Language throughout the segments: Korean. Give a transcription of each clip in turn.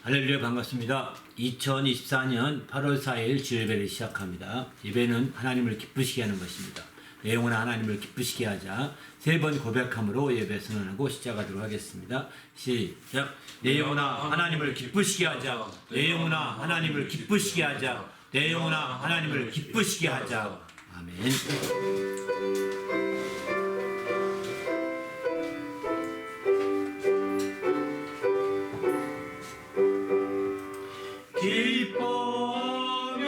할렐루야, 반갑습니다. 2024년 8월 4일 주일예배를 시작합니다. 예배는 하나님을 기쁘시게 하는 것입니다. 내 영혼아 하나님을 기쁘시게 하자. 3번 고백함으로 예배 선언하고 시작하도록 하겠습니다. 시작. 내 영혼아 하나님을 기쁘시게 하자. 내 영혼아 하나님을 기쁘시게 하자. 내 영혼아 하나님을 기쁘시게 하자. 아멘. 기뻐하며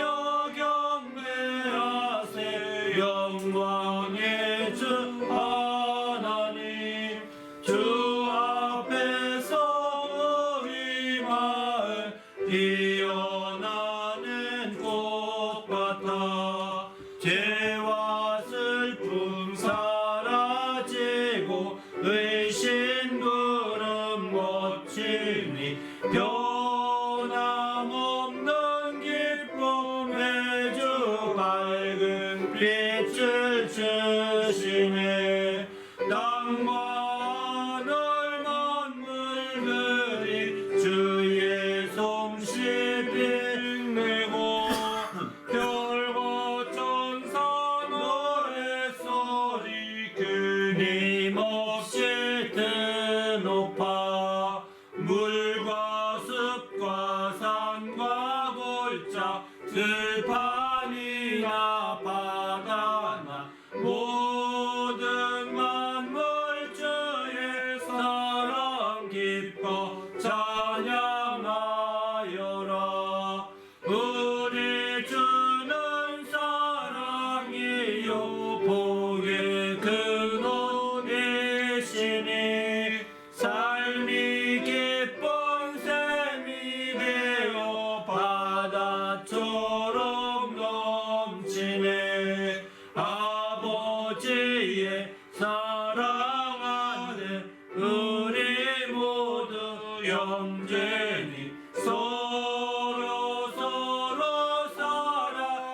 경배하세 영광의 주 하나님 주 앞에서 우리 마을 피어나는 꽃같아 죄와 슬픔 사라지고 의심 구름 거치니 변함없는 기쁨의 주 밝은 빛을 주시네 땅과 하늘 만물들이 주의 솜씨 빛내고 별과 천사 노래소리 끊임없이 드높아 물과 숲과 산과 골짜 들판이나 바다나 모든 만물 주의 사랑 기뻐 찬양하여라 우리 주는 사랑이요 복의 근원이시니 삶이 기쁜 샘이 되어 바다처럼 넘치네 아버지의 사랑 안에 우리 모두 영전히 서로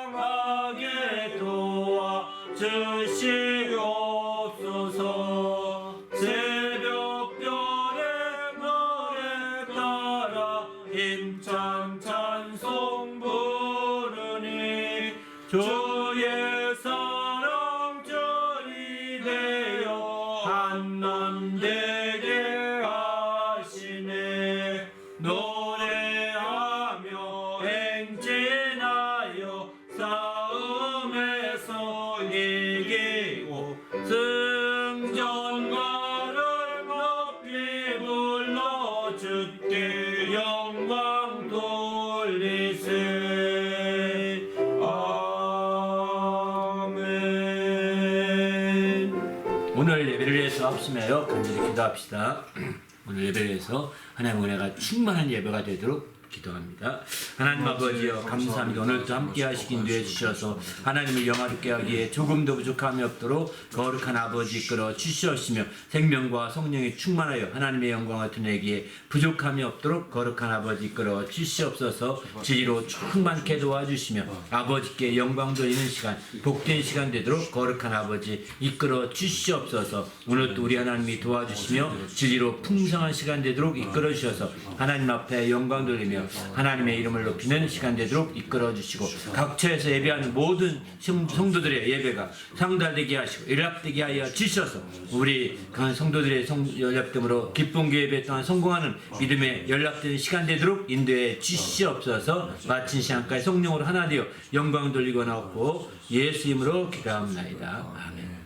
사랑하게 도와주시옵소서 새벽별의 노래 따라 힘찬 찬송 부르니 주의 사랑 전이 되어 한남 되게 하시네 노래하며 행진하여 싸움에서 이기고 승전가를 높이 불러 주께 영광 돌리세 아멘. 오늘 예배를 위해서 합심하여 간절히 기도합시다. 오늘 예배를 위해서 하나님의 은혜가 충만한 예배가 되도록 기도합니다. 하나님 아버지여 감사합니다. 오늘도 함께 하시기 인도해 주셔서 하나님을 영화롭게 하기에 조금도 부족함이 없도록 거룩한 아버지 이끌어 주시옵시며 생명과 성령이 충만하여 하나님의 영광을 드러내기에 부족함이 없도록 거룩한 아버지 이끌어 주시옵소서 지혜로 충만케 도와주시며 아버지께 영광 돌리는 시간 복된 시간 되도록 거룩한 아버지 이끌어 주시옵소서 오늘도 우리 하나님이 도와주시며 지혜로 풍성한 시간 되도록 이끌어 주셔서 하나님 앞에 영광 돌리며 하나님의 이름을 높이는 시간 되도록 이끌어 주시고 각처에서 예배하는 모든 성도들의 예배가 상달되게 하시고 연락되게 하여 주셔서 우리 강한 성도들의 연락됨으로 기쁜 교회 예배 동안 성공하는 믿음의 연락되는 시간 되도록 인도해 주시옵소서. 마친 시간까지 성령으로 하나 되어 영광 돌리고 나옵고 예수 이름으로 기도합나이다. 아멘.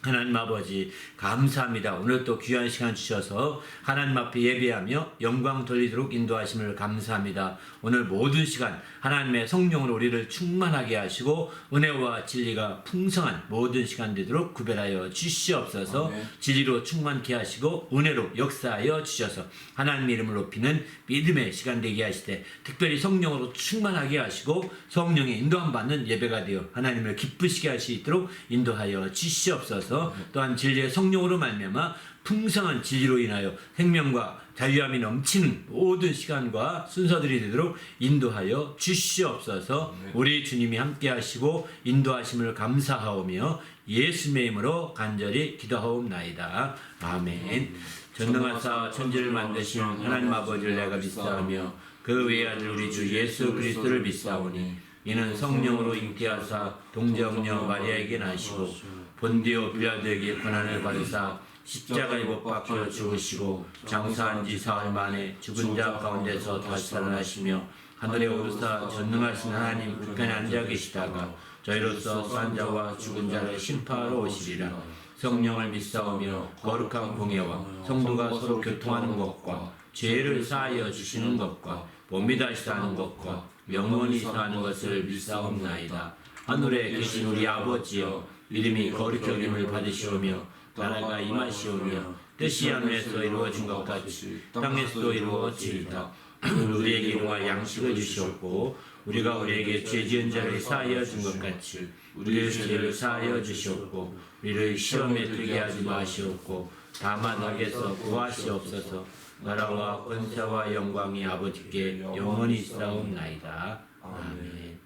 하나님 아버지 감사합니다. 오늘 또 귀한 시간 주셔서 하나님 앞에 예배하며 영광 돌리도록 인도하심을 감사합니다. 오늘 모든 시간 하나님의 성령으로 우리를 충만하게 하시고 은혜와 진리가 풍성한 모든 시간 되도록 구별하여 주시옵소서. 아멘. 진리로 충만케 하시고 은혜로 역사하여 주셔서 하나님의 이름을 높이는 믿음의 시간 되게 하시되 특별히 성령으로 충만하게 하시고 성령의 인도함 받는 예배가 되어 하나님을 기쁘시게 할 수 있도록 인도하여 주시옵소서. 또한 진리의 성령으로 말미암아 풍성한 진리로 인하여 생명과 자유함이 넘치는 모든 시간과 순서들이 되도록 인도하여 주시옵소서. 우리 주님이 함께 하시고 인도하심을 감사하오며 예수님의 이름으로 간절히 기도하옵나이다. 아멘. 전능하사 천지를 만드신 하나님 아버지를 내가 믿사오며 그 외아들 우리 주 예수 그리스도를 믿사오니 이는 성령으로 잉태하사 동정녀 마리아에게 나시고 본디오 빌라도에게 고난을 받으사 십자가에 못 박혀 죽으시고 장사한 지 사흘 만에 죽은 자 가운데서 다시 살아나시며 하늘에 오르사 전능하신 하나님 우편에 앉아 계시다가 저희로서 산 자와 죽은 자를 심판하러 오시리라. 성령을 믿사오며 거룩한 공예와 성도가 서로 교통하는 것과 죄를 사하여 주시는 것과 몸이 다시 사는 것과 영원히 사는 것을 믿사옵나이다. 하늘에 계신 우리 아버지여 이름이 거룩히 여김을 받으시오며 나라가 임하시오며 뜻이 하늘에서 이루어진 것 같이 땅에서도 이루어지리다. 우리에게 용할 양식을 주시옵고 우리가 우리에게 죄 지은 자를 사하여 준 것 같이 우리의 죄를 사하여 주시옵고 우리를 시험에 들게 하지 마시옵고 다만 악에서 구하시옵소서. 나라와 권세와 영광이 아버지께 영원히 있사옵나이다. 아멘.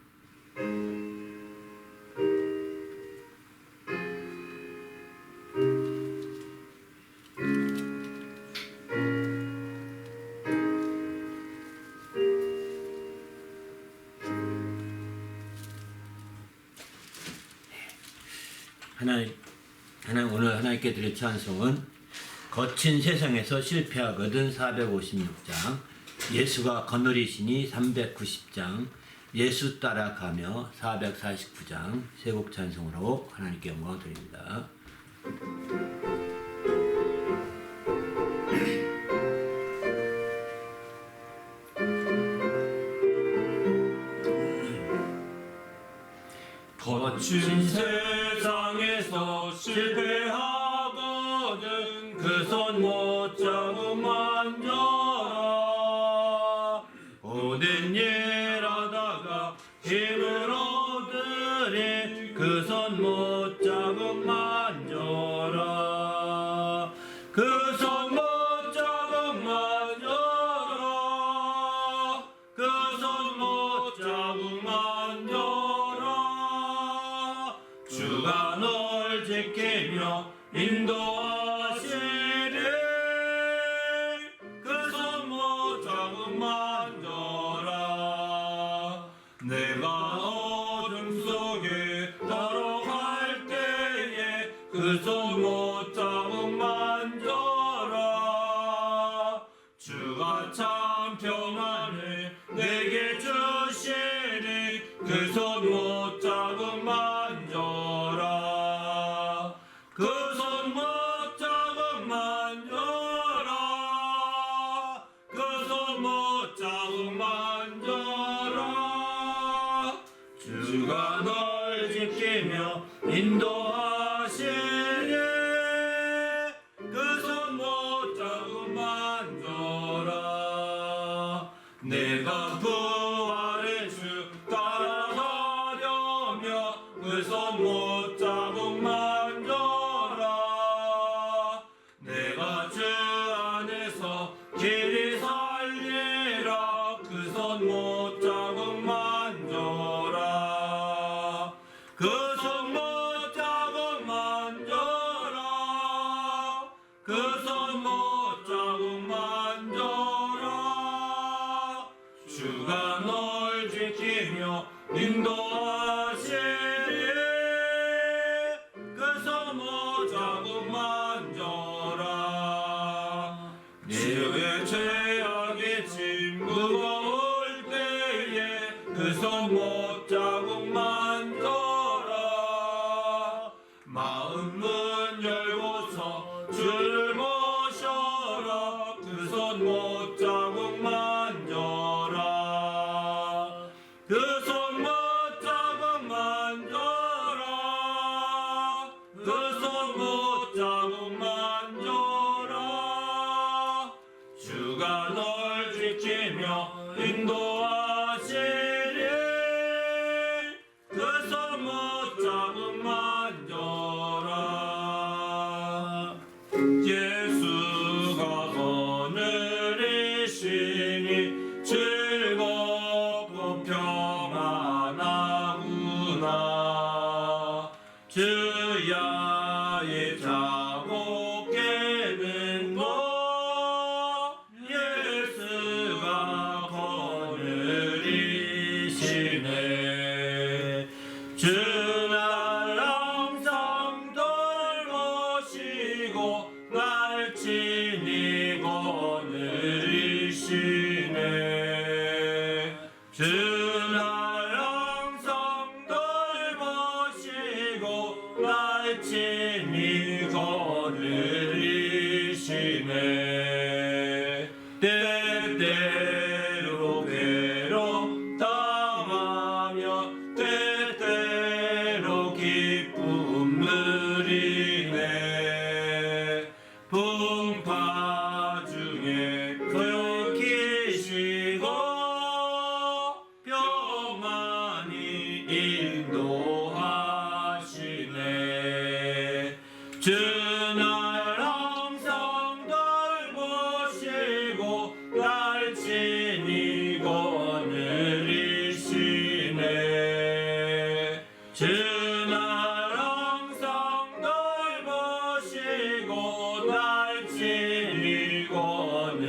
하나님 오늘 하나님께 드릴 찬송은 거친 세상에서 실패하거든 456장, 예수가 거느리시니 390장, 예수 따라가며 449장 세 곡 찬송으로 하나님께 영광을 드립니다. 거친 세상에서 실패하거든 그 손 못 잡고 만져라. 모든 일 하다가 힘을 얻으리 그 손 못 잡고 만져라. 그 손 못 잡고 만져라. 그 손 못 잡고 만져라. 주가 널 지키며 인도하시리. 그 손 못 잡고 만져라. 내가 어둠 속에 걸어갈 때에 그 손 못 잡고 만져라. 주가 참 평안을 내게 주시니 그 손 못 잡고 만져라. 그 손 못 잡고 만져라. 그 손 못 잡고 만져라. 주가 널 지키며 인도하시니 그 손 못 잡고 만져라. 내가 부활의 주 따라가려며 그 손 못 잡고 만져라. 내가 주 안에서 길이 살리라. 그 손 못 잡고 만져라. 그 손 못 잡고 만져라. 그 손 못 잡고 만져라. 주가 널 지키며 인도하시리. 그 손 못 잡고 만져라. 주의 죄악이 짐 무거울 때에 그 손 못 잡고 만져라. 마음 문 열고서 주를 모셔라. 그 손 못 잡고 만져라. 그 손 못 잡고 만져라. 그 손 못 잡고 만져라. 주가 널 지키며 인도하시리. 그 손 못 잡고 만져라. 예수가 거느리시니 즐겁고 평안하구나. 주야의 자고 깨는 것 예수가 보시고 날 친히 거느리시네. 주는 항상 널 보시고 날 친히 거느리시네. 때때로 괴롭당하며 때때로 기쁨 누리네. 풍파 중에 소용키시고 평안히 인도하시네. 주는 항상 널 보시고 날 친히 거느리시네. 주는 항상 널 보시고 날 친히 거느리시네.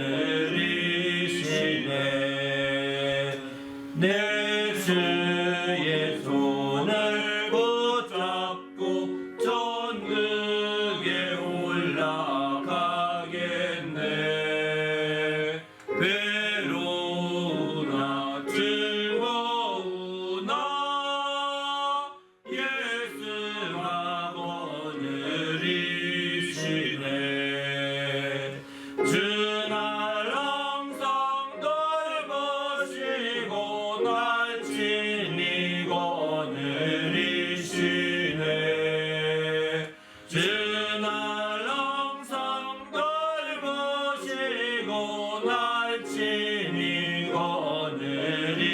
내 주의 손을 붙잡고 천국에 올라가겠네. 괴로우나 즐거우나 예수가 거느리시네. 주는 항상 널 보시고 날 친히 거느리시네. 주는 항상 널 보시고 날 친히 거느리시네.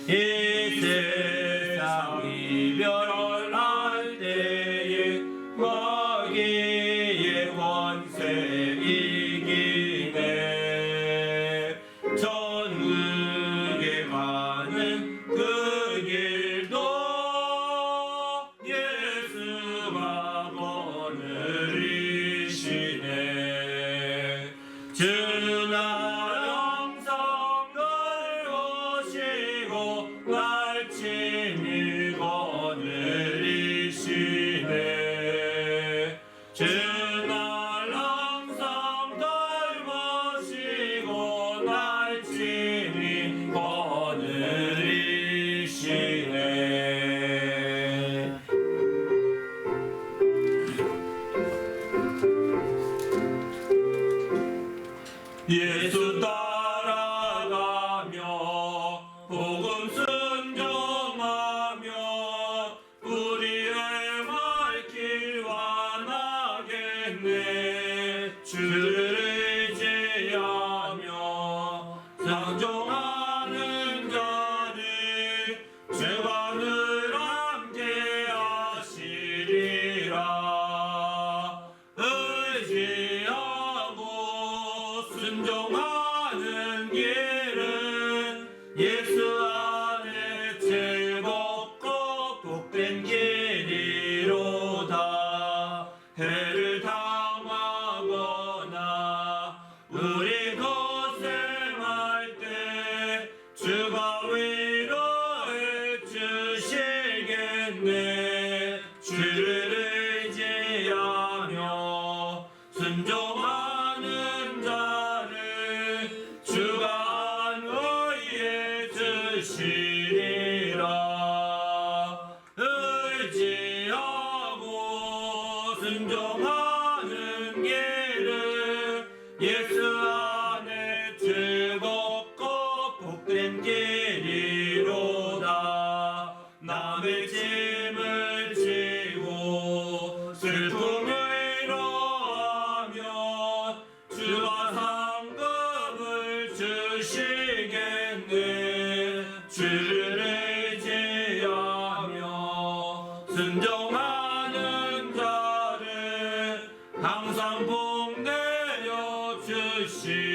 이 세상 이별할 때에 마귀의 권세 이기네. 천국에 가는 그 길도 예수가 거느리시네. 주는 항상 널 보시고 날 친히 거느리시네. 주는 항상 널 보시고 날 친히 거느리시네. 예수 따라가며 복음 순종하며 우리의 말길 완하겠네. 주를 의지하며 상종하는 자를 주가 늘 함께 하시리라. 의지하고 순종하는 길은 예수 안에 즐겁고 복된 길이로다. 해를 당하거나 우리 고생할 때 주가 위로해 주시겠네. 주를 의지하며 순종하는 자를 주가 안위해 주시리라. 의지하고 순종하는 길은 예수 안에 즐겁고 복된 길이로다. 남의 짐을 지고 슬픔을 위로하며 주가 상급을 주시겠네. 주를 의지하며 순종하는 자를 항상 복내려 주시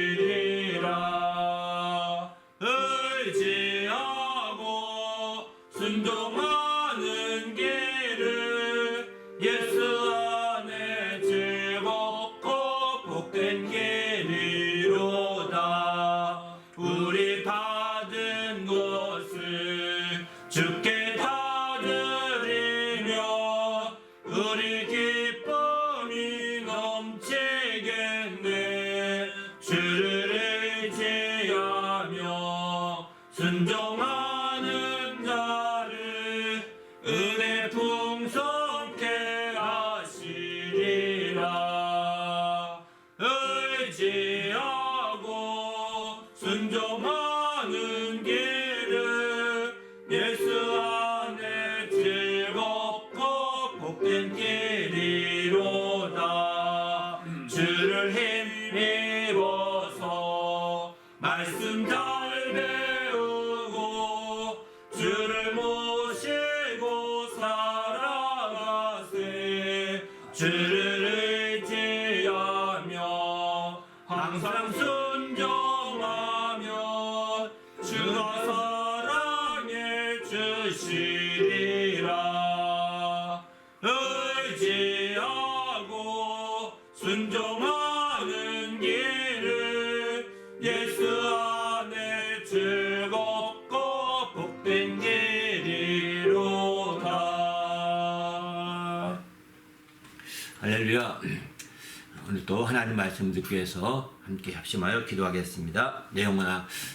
우리 기쁨이 넘치겠네. 주를 의지하며 순종하는 자를 은혜 풍성케 하시리라. 의지하고 순종하는 길을 예수 안에 즐겁고 복된 길이로다. 주를 힘입어서 말씀 잘 배우고 주를 모시고 살아가세. 주를 의지하며 항상 순종하며 주가 사랑해 주시리라. 의지하고 순종하는 길을 예수 안에 즐겁고 복된 길이로다. 할렐루야. 오늘 또 하나님 말씀 듣기 위해서 함께 합심하여 기도하겠습니다.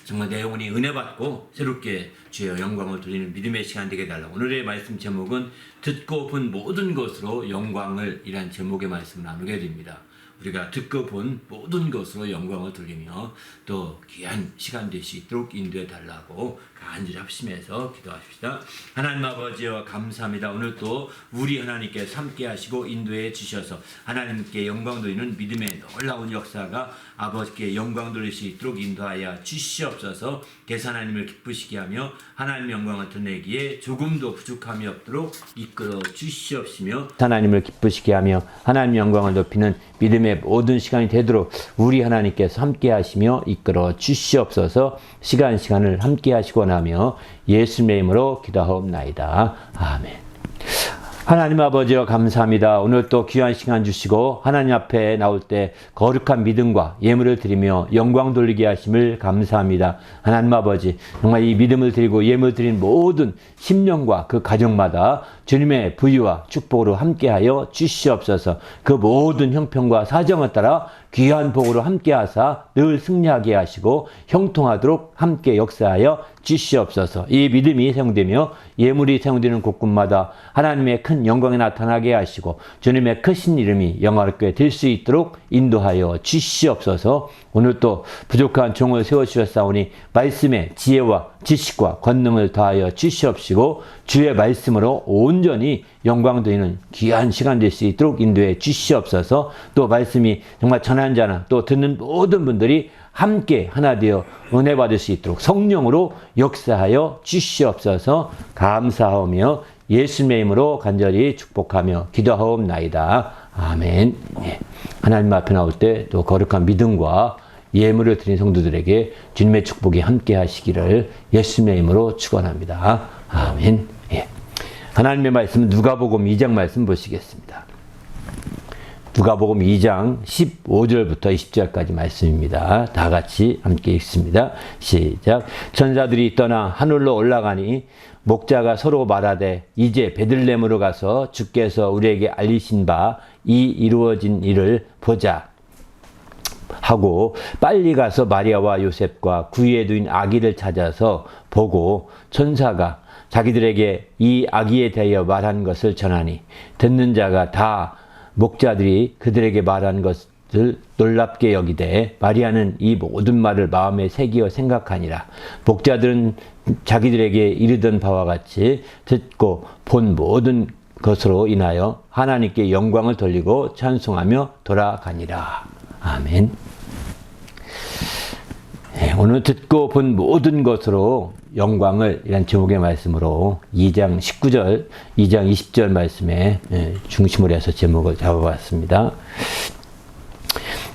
정말 내 영혼이 은혜 받고 새롭게 주의 영광을 돌리는 믿음의 시간 되게 달라. 오늘의 말씀 제목은 듣고 본 모든 것으로 영광을 이란 제목의 말씀을 나누게 됩니다. 우리가 듣고 본 모든 것으로 영광을 돌리며 또 귀한 시간 될 수 있도록 인도해 달라고 간절히 합심해서 기도하십시다. 하나님 아버지여 감사합니다. 오늘 또 우리 하나님께 함께 하시고 인도해 주셔서 하나님께 영광 돌리는 믿음의 놀라운 역사가 아버지께 영광 돌릴 수 있도록 인도하여 주시옵소서. 대사 하나님을 기쁘시게 하며 하나님의 영광을 드러내기에 조금도 부족함이 없도록 이끌어 주시옵시며 하나님을 기쁘시게 하며 하나님의 영광을 높이는 믿음의 모든 시간이 되도록 우리 하나님께서 함께 하시며 이끌어 주시옵소서. 시간을 함께 하시고 나며 예수님의 이름으로 기도하옵나이다. 아멘. 하나님 아버지여 감사합니다. 오늘 또 귀한 시간 주시고 하나님 앞에 나올 때 거룩한 믿음과 예물을 드리며 영광 돌리게 하심을 감사합니다. 하나님 아버지 정말 이 믿음을 드리고 예물 드린 모든 심령과 그 가정마다 주님의 부유와 축복으로 함께하여 주시옵소서. 그 모든 형편과 사정을 따라 귀한 복으로 함께하사 늘 승리하게 하시고 형통하도록 함께 역사하여 주시옵소서. 이 믿음이 사용되며 예물이 사용되는 곳곳마다 하나님의 큰 영광이 나타나게 하시고 주님의 크신 이름이 영화롭게 될 수 있도록 인도하여 주시옵소서. 오늘 또 부족한 종을 세워주셨사오니 말씀의 지혜와 지식과 권능을 더하여 주시옵시고 주의 말씀으로 온전히 영광 되는 귀한 시간 될 수 있도록 인도해 주시옵소서. 또 말씀이 정말 전한 자나 또 듣는 모든 분들이 함께 하나 되어 은혜 받을 수 있도록 성령으로 역사하여 주시옵소서. 감사하며 예수님의 이름으로 간절히 축복하며 기도하옵나이다. 아멘. 예. 하나님 앞에 나올 때 또 거룩한 믿음과 예물을 드린 성도들에게 주님의 축복이 함께 하시기를 예수님의 이름으로 축원합니다. 아멘. 예. 하나님의 말씀은 누가복음 2장 말씀 보시겠습니다. 누가복음 2장 15절부터 20절까지 말씀입니다. 다 같이 함께 읽습니다. 시작. 천사들이 떠나 하늘로 올라가니 목자가 서로 말하되 이제 베들레헴으로 가서 주께서 우리에게 알리신 바 이 이루어진 일을 보자 하고 빨리 가서 마리아와 요셉과 구유에 두인 아기를 찾아서 보고 천사가 자기들에게 이 아기에 대하여 말한 것을 전하니 듣는 자가 다 목자들이 그들에게 말한 것을 놀랍게 여기되 마리아는 이 모든 말을 마음에 새기어 생각하니라. 목자들은 자기들에게 이르던 바와 같이 듣고 본 모든 것으로 인하여 하나님께 영광을 돌리고 찬송하며 돌아가니라. 아멘. 네, 오늘 듣고 본 모든 것으로 영광을 이란 제목의 말씀으로 2장 19절, 2장 20절 말씀에 중심으로 해서 제목을 잡아봤습니다.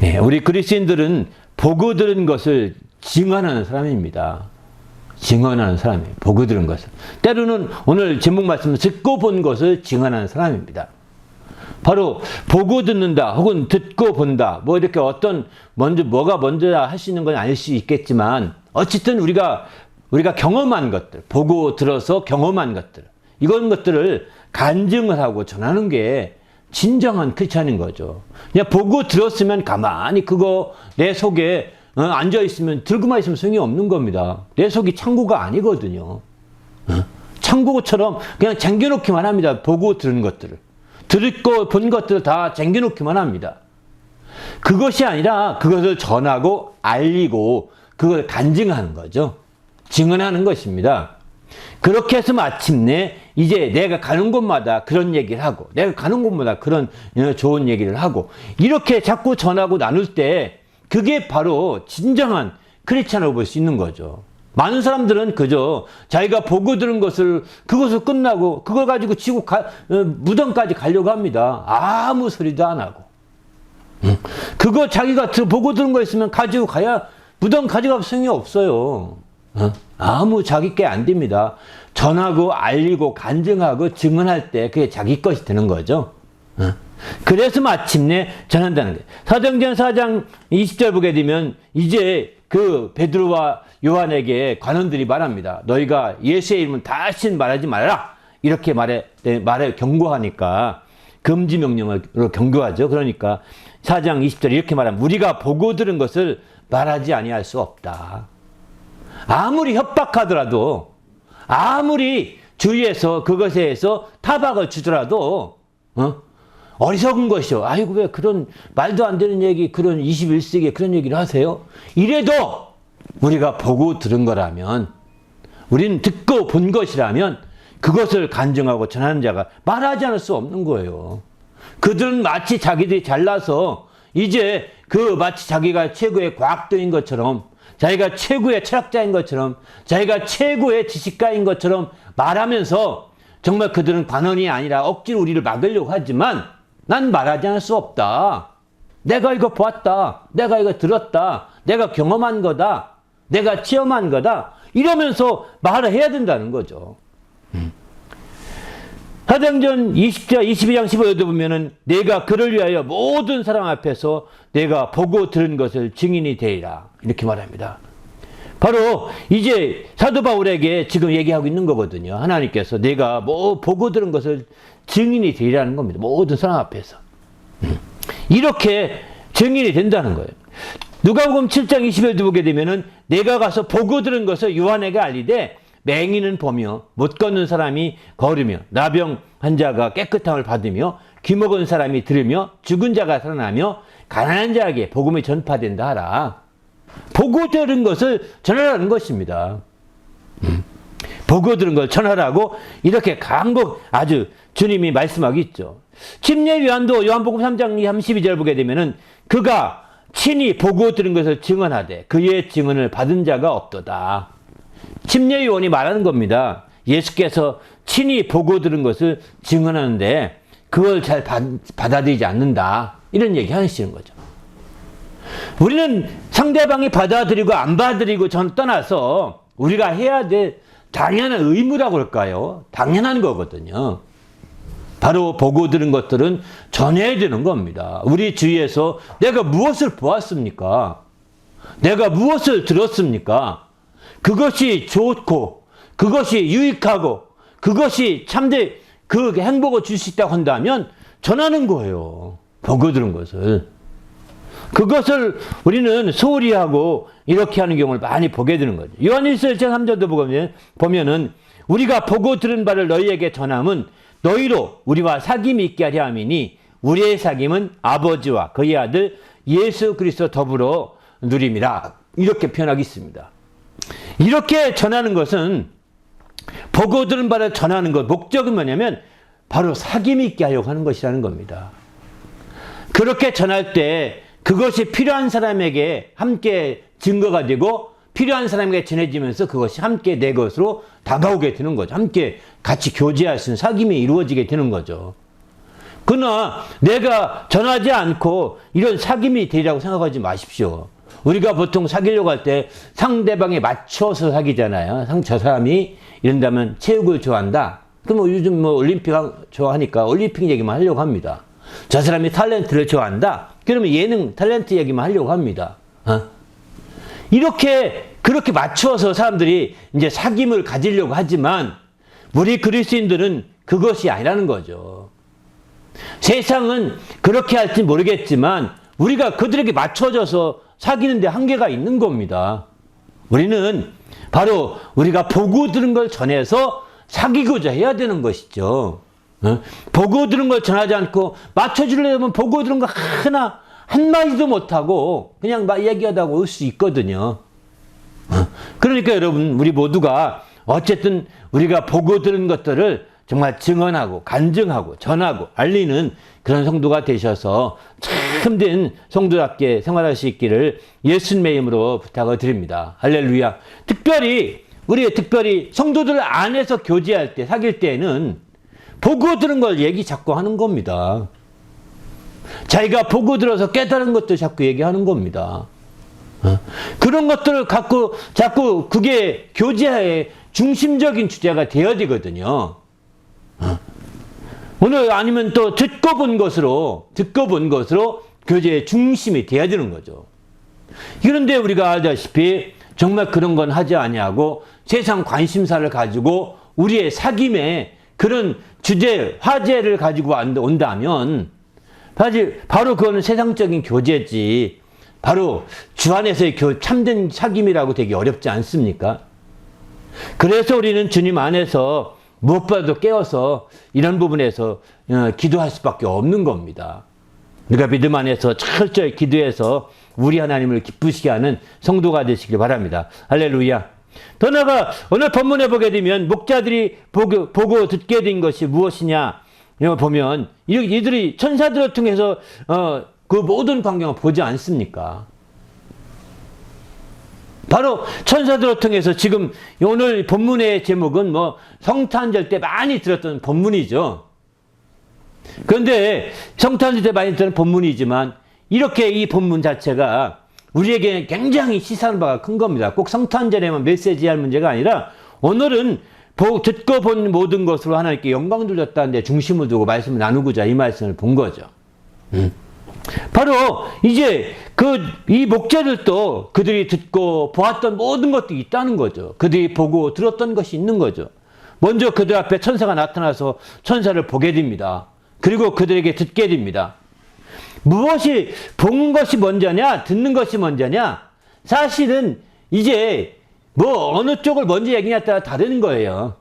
네, 우리 그리스도인들은 보고 들은 것을 증언하는 사람입니다. 증언하는 사람이에요. 보고 들은 것을. 때로는 오늘 제목 말씀은 듣고 본 것을 증언하는 사람입니다. 바로 보고 듣는다 혹은 듣고 본다 뭐 이렇게 뭐가 먼저야 할 수 있는 건 아닐 수 있겠지만 어쨌든 우리가 경험한 것들, 보고 들어서 경험한 것들, 이런 것들을 간증을 하고 전하는 게 진정한 크리스찬인 거죠. 그냥 보고 들었으면 가만히 그거 내 속에 앉아있으면 들고만 있으면 소용이 없는 겁니다. 내 속이 창고가 아니거든요. 창고처럼 그냥 쟁겨놓기만 합니다. 보고 들은 것들을. 듣고 본 것들을 다 쟁겨놓기만 합니다. 그것이 아니라 그것을 전하고 알리고 그걸 간증하는 거죠. 증언하는 것입니다. 그렇게 해서 마침내 이제 내가 가는 곳마다 그런 얘기를 하고 내가 가는 곳마다 그런 좋은 얘기를 하고 이렇게 자꾸 전하고 나눌 때 그게 바로 진정한 크리스찬으로 볼 수 있는 거죠. 많은 사람들은 그저 자기가 보고 들은 것을 그것을 끝나고 그걸 가지고 지고 무덤까지 가려고 합니다. 아무 소리도 안 하고. 그거 자기가 보고 들은 거 있으면 가지고 가야 무덤 가져가면 소용이 없어요. 아무 자기 게 안 됩니다. 전하고 알리고 간증하고 증언할 때 그게 자기 것이 되는 거죠. 그래서 마침내 전한다는 거예요. 사도행전 4장 20절 보게 되면 이제 그 베드로와 요한에게 관원들이 말합니다. 너희가 예수의 이름은 다시는 말하지 말아라. 이렇게 말해 경고하니까 금지 명령으로 경고하죠. 그러니까 4장 20절 이렇게 말하면 우리가 보고 들은 것을 말하지 아니할 수 없다. 아무리 협박하더라도 아무리 주위에서 그것에 대해서 타박을 주더라도 어리석은 것이요. 아이고 왜 그런 말도 안 되는 얘기 그런 21세기에 그런 얘기를 하세요? 이래도 우리가 보고 들은 거라면 우리는 듣고 본 것이라면 그것을 간증하고 전하는 자가 말하지 않을 수 없는 거예요. 그들은 마치 자기들이 잘나서 이제 마치 자기가 최고의 과학도인 것처럼 자기가 최고의 철학자인 것처럼 자기가 최고의 지식가인 것처럼 말하면서 정말 그들은 관원이 아니라 억지로 우리를 막으려고 하지만 난 말하지 않을 수 없다. 내가 이거 보았다. 내가 이거 들었다. 내가 경험한 거다. 내가 체험한 거다. 이러면서 말을 해야 된다는 거죠. 사도행전 22장 15절도 보면은 내가 그를 위하여 모든 사람 앞에서 내가 보고 들은 것을 증인이 되리라. 이렇게 말합니다. 바로 이제 사도 바울에게 지금 얘기하고 있는 거거든요. 하나님께서 내가 뭐 보고 들은 것을 증인이 되리라는 겁니다. 모든 사람 앞에서. 이렇게 증인이 된다는 거예요. 누가복음 7장 20절도 보게 되면은 내가 가서 보고 들은 것을 요한에게 알리되 맹인은 보며 못 걷는 사람이 걸으며 나병 환자가 깨끗함을 받으며 귀먹은 사람이 들으며 죽은 자가 살아나며 가난한 자에게 복음이 전파된다 하라. 보고 들은 것을 전하라는 것입니다. 보고 들은 걸 전하라고 이렇게 간곡 아주 주님이 말씀하고 있죠. 침례 요한도 요한복음 3장 32절 보게 되면은 그가 친히 보고 들은 것을 증언하되 그의 증언을 받은 자가 없도다. 침례 요한이 말하는 겁니다. 예수께서 친히 보고 들은 것을 증언하는데 그걸 잘 받아들이지 않는다. 이런 얘기 하시는 거죠. 우리는 상대방이 받아들이고 안 받아들이고 전 떠나서 우리가 해야 될 당연한 의무라고 할까요? 당연한 거거든요. 바로 보고 들은 것들은 전해야 되는 겁니다. 우리 주위에서 내가 무엇을 보았습니까? 내가 무엇을 들었습니까? 그것이 좋고 그것이 유익하고 그것이 참된 그 행복을 줄 수 있다고 한다면 전하는 거예요. 보고 들은 것을. 그것을 우리는 소홀히 하고 이렇게 하는 경우를 많이 보게 되는 거죠. 요한일서 1장 3절도 보면은 우리가 보고 들은 바를 너희에게 전함은 너희로 우리와 사귐이 있게 하려 함이니 우리의 사귐은 아버지와 그의 아들 예수 그리스도 더불어 누림이라. 이렇게 표현하고 있습니다. 이렇게 전하는 것은 보고 들은 바를 전하는 것 목적은 뭐냐면 바로 사귐이 있게 하려고 하는 것이라는 겁니다. 그렇게 전할 때 그것이 필요한 사람에게 함께 증거가 되고 필요한 사람에게 전해지면서 그것이 함께 내 것으로 다가오게 되는 거죠. 함께 같이 교제할 수 있는 사귐이 이루어지게 되는 거죠. 그러나 내가 전하지 않고 이런 사귐이 되리라고 생각하지 마십시오. 우리가 보통 사귀려고 할 때 상대방에 맞춰서 사귀잖아요. 저 사람이 이런다면 체육을 좋아한다. 그럼 요즘 올림픽 좋아하니까 올림픽 얘기만 하려고 합니다. 저 사람이 탤런트를 좋아한다. 그러면 예능 탤런트 얘기만 하려고 합니다. 그렇게 맞춰서 사람들이 이제 사귐을 가지려고 하지만 우리 그리스도인들은 그것이 아니라는 거죠. 세상은 그렇게 할지 모르겠지만 우리가 그들에게 맞춰져서 사귀는데 한계가 있는 겁니다. 우리는 바로 우리가 보고 들은 걸 전해서 사귀고자 해야 되는 것이죠. 보고 들은 걸 전하지 않고 맞춰주려면 보고 들은 거 하나 한마디도 못하고 그냥 막 얘기하다가 올 수 있거든요. 그러니까 여러분, 우리 모두가 어쨌든 우리가 보고 들은 것들을 정말 증언하고 간증하고 전하고 알리는 그런 성도가 되셔서 참된 성도답게 생활할 수 있기를 예수님의 이름으로 부탁을 드립니다. 할렐루야. 특별히 성도들 안에서 교제할 때, 사귈 때는 보고 들은 걸 얘기 자꾸 하는 겁니다. 자기가 보고 들어서 깨달은 것도 자꾸 얘기하는 겁니다. 그런 것들을 갖고 자꾸 그게 교제의 중심적인 주제가 되어야 되거든요. 오늘 아니면 또 듣고 본 것으로 교제의 중심이 되어야 되는 거죠. 그런데 우리가 알다시피 정말 그런 건 하지 아니하고 세상 관심사를 가지고 우리의 사귐에 그런 주제, 화제를 가지고 온다면 바로 그거는 세상적인 교제지, 바로 주 안에서의 참된 사귐이라고 되기 어렵지 않습니까? 그래서 우리는 주님 안에서 무엇보다도 깨어서 이런 부분에서 기도할 수밖에 없는 겁니다. 우리가 믿음 안에서 철저히 기도해서 우리 하나님을 기쁘시게 하는 성도가 되시길 바랍니다. 할렐루야. 더 나아가 오늘 본문에 보게 되면 목자들이 보고 듣게 된 것이 무엇이냐 보면 이들이 천사들을 통해서 그 모든 광경을 보지 않습니까? 바로 천사들을 통해서 지금 오늘 본문의 제목은 성탄절 때 많이 들었던 본문이죠. 그런데 성탄절 때 많이 들었던 본문이지만 이렇게 이 본문 자체가 우리에게 굉장히 시사하는 바가 큰 겁니다. 꼭 성탄절에만 메시지할 문제가 아니라 오늘은 듣고 본 모든 것으로 하나님께 영광 돌렸다는데 중심을 두고 말씀을 나누고자 이 말씀을 본 거죠. 바로 이제 이 목자들도 그들이 듣고 보았던 모든 것도 있다는 거죠. 그들이 보고 들었던 것이 있는 거죠. 먼저 그들 앞에 천사가 나타나서 천사를 보게 됩니다. 그리고 그들에게 듣게 됩니다. 무엇이 본 것이 먼저냐, 듣는 것이 먼저냐? 사실은 이제 어느 쪽을 먼저 얘기냐에 따라 다른 거예요.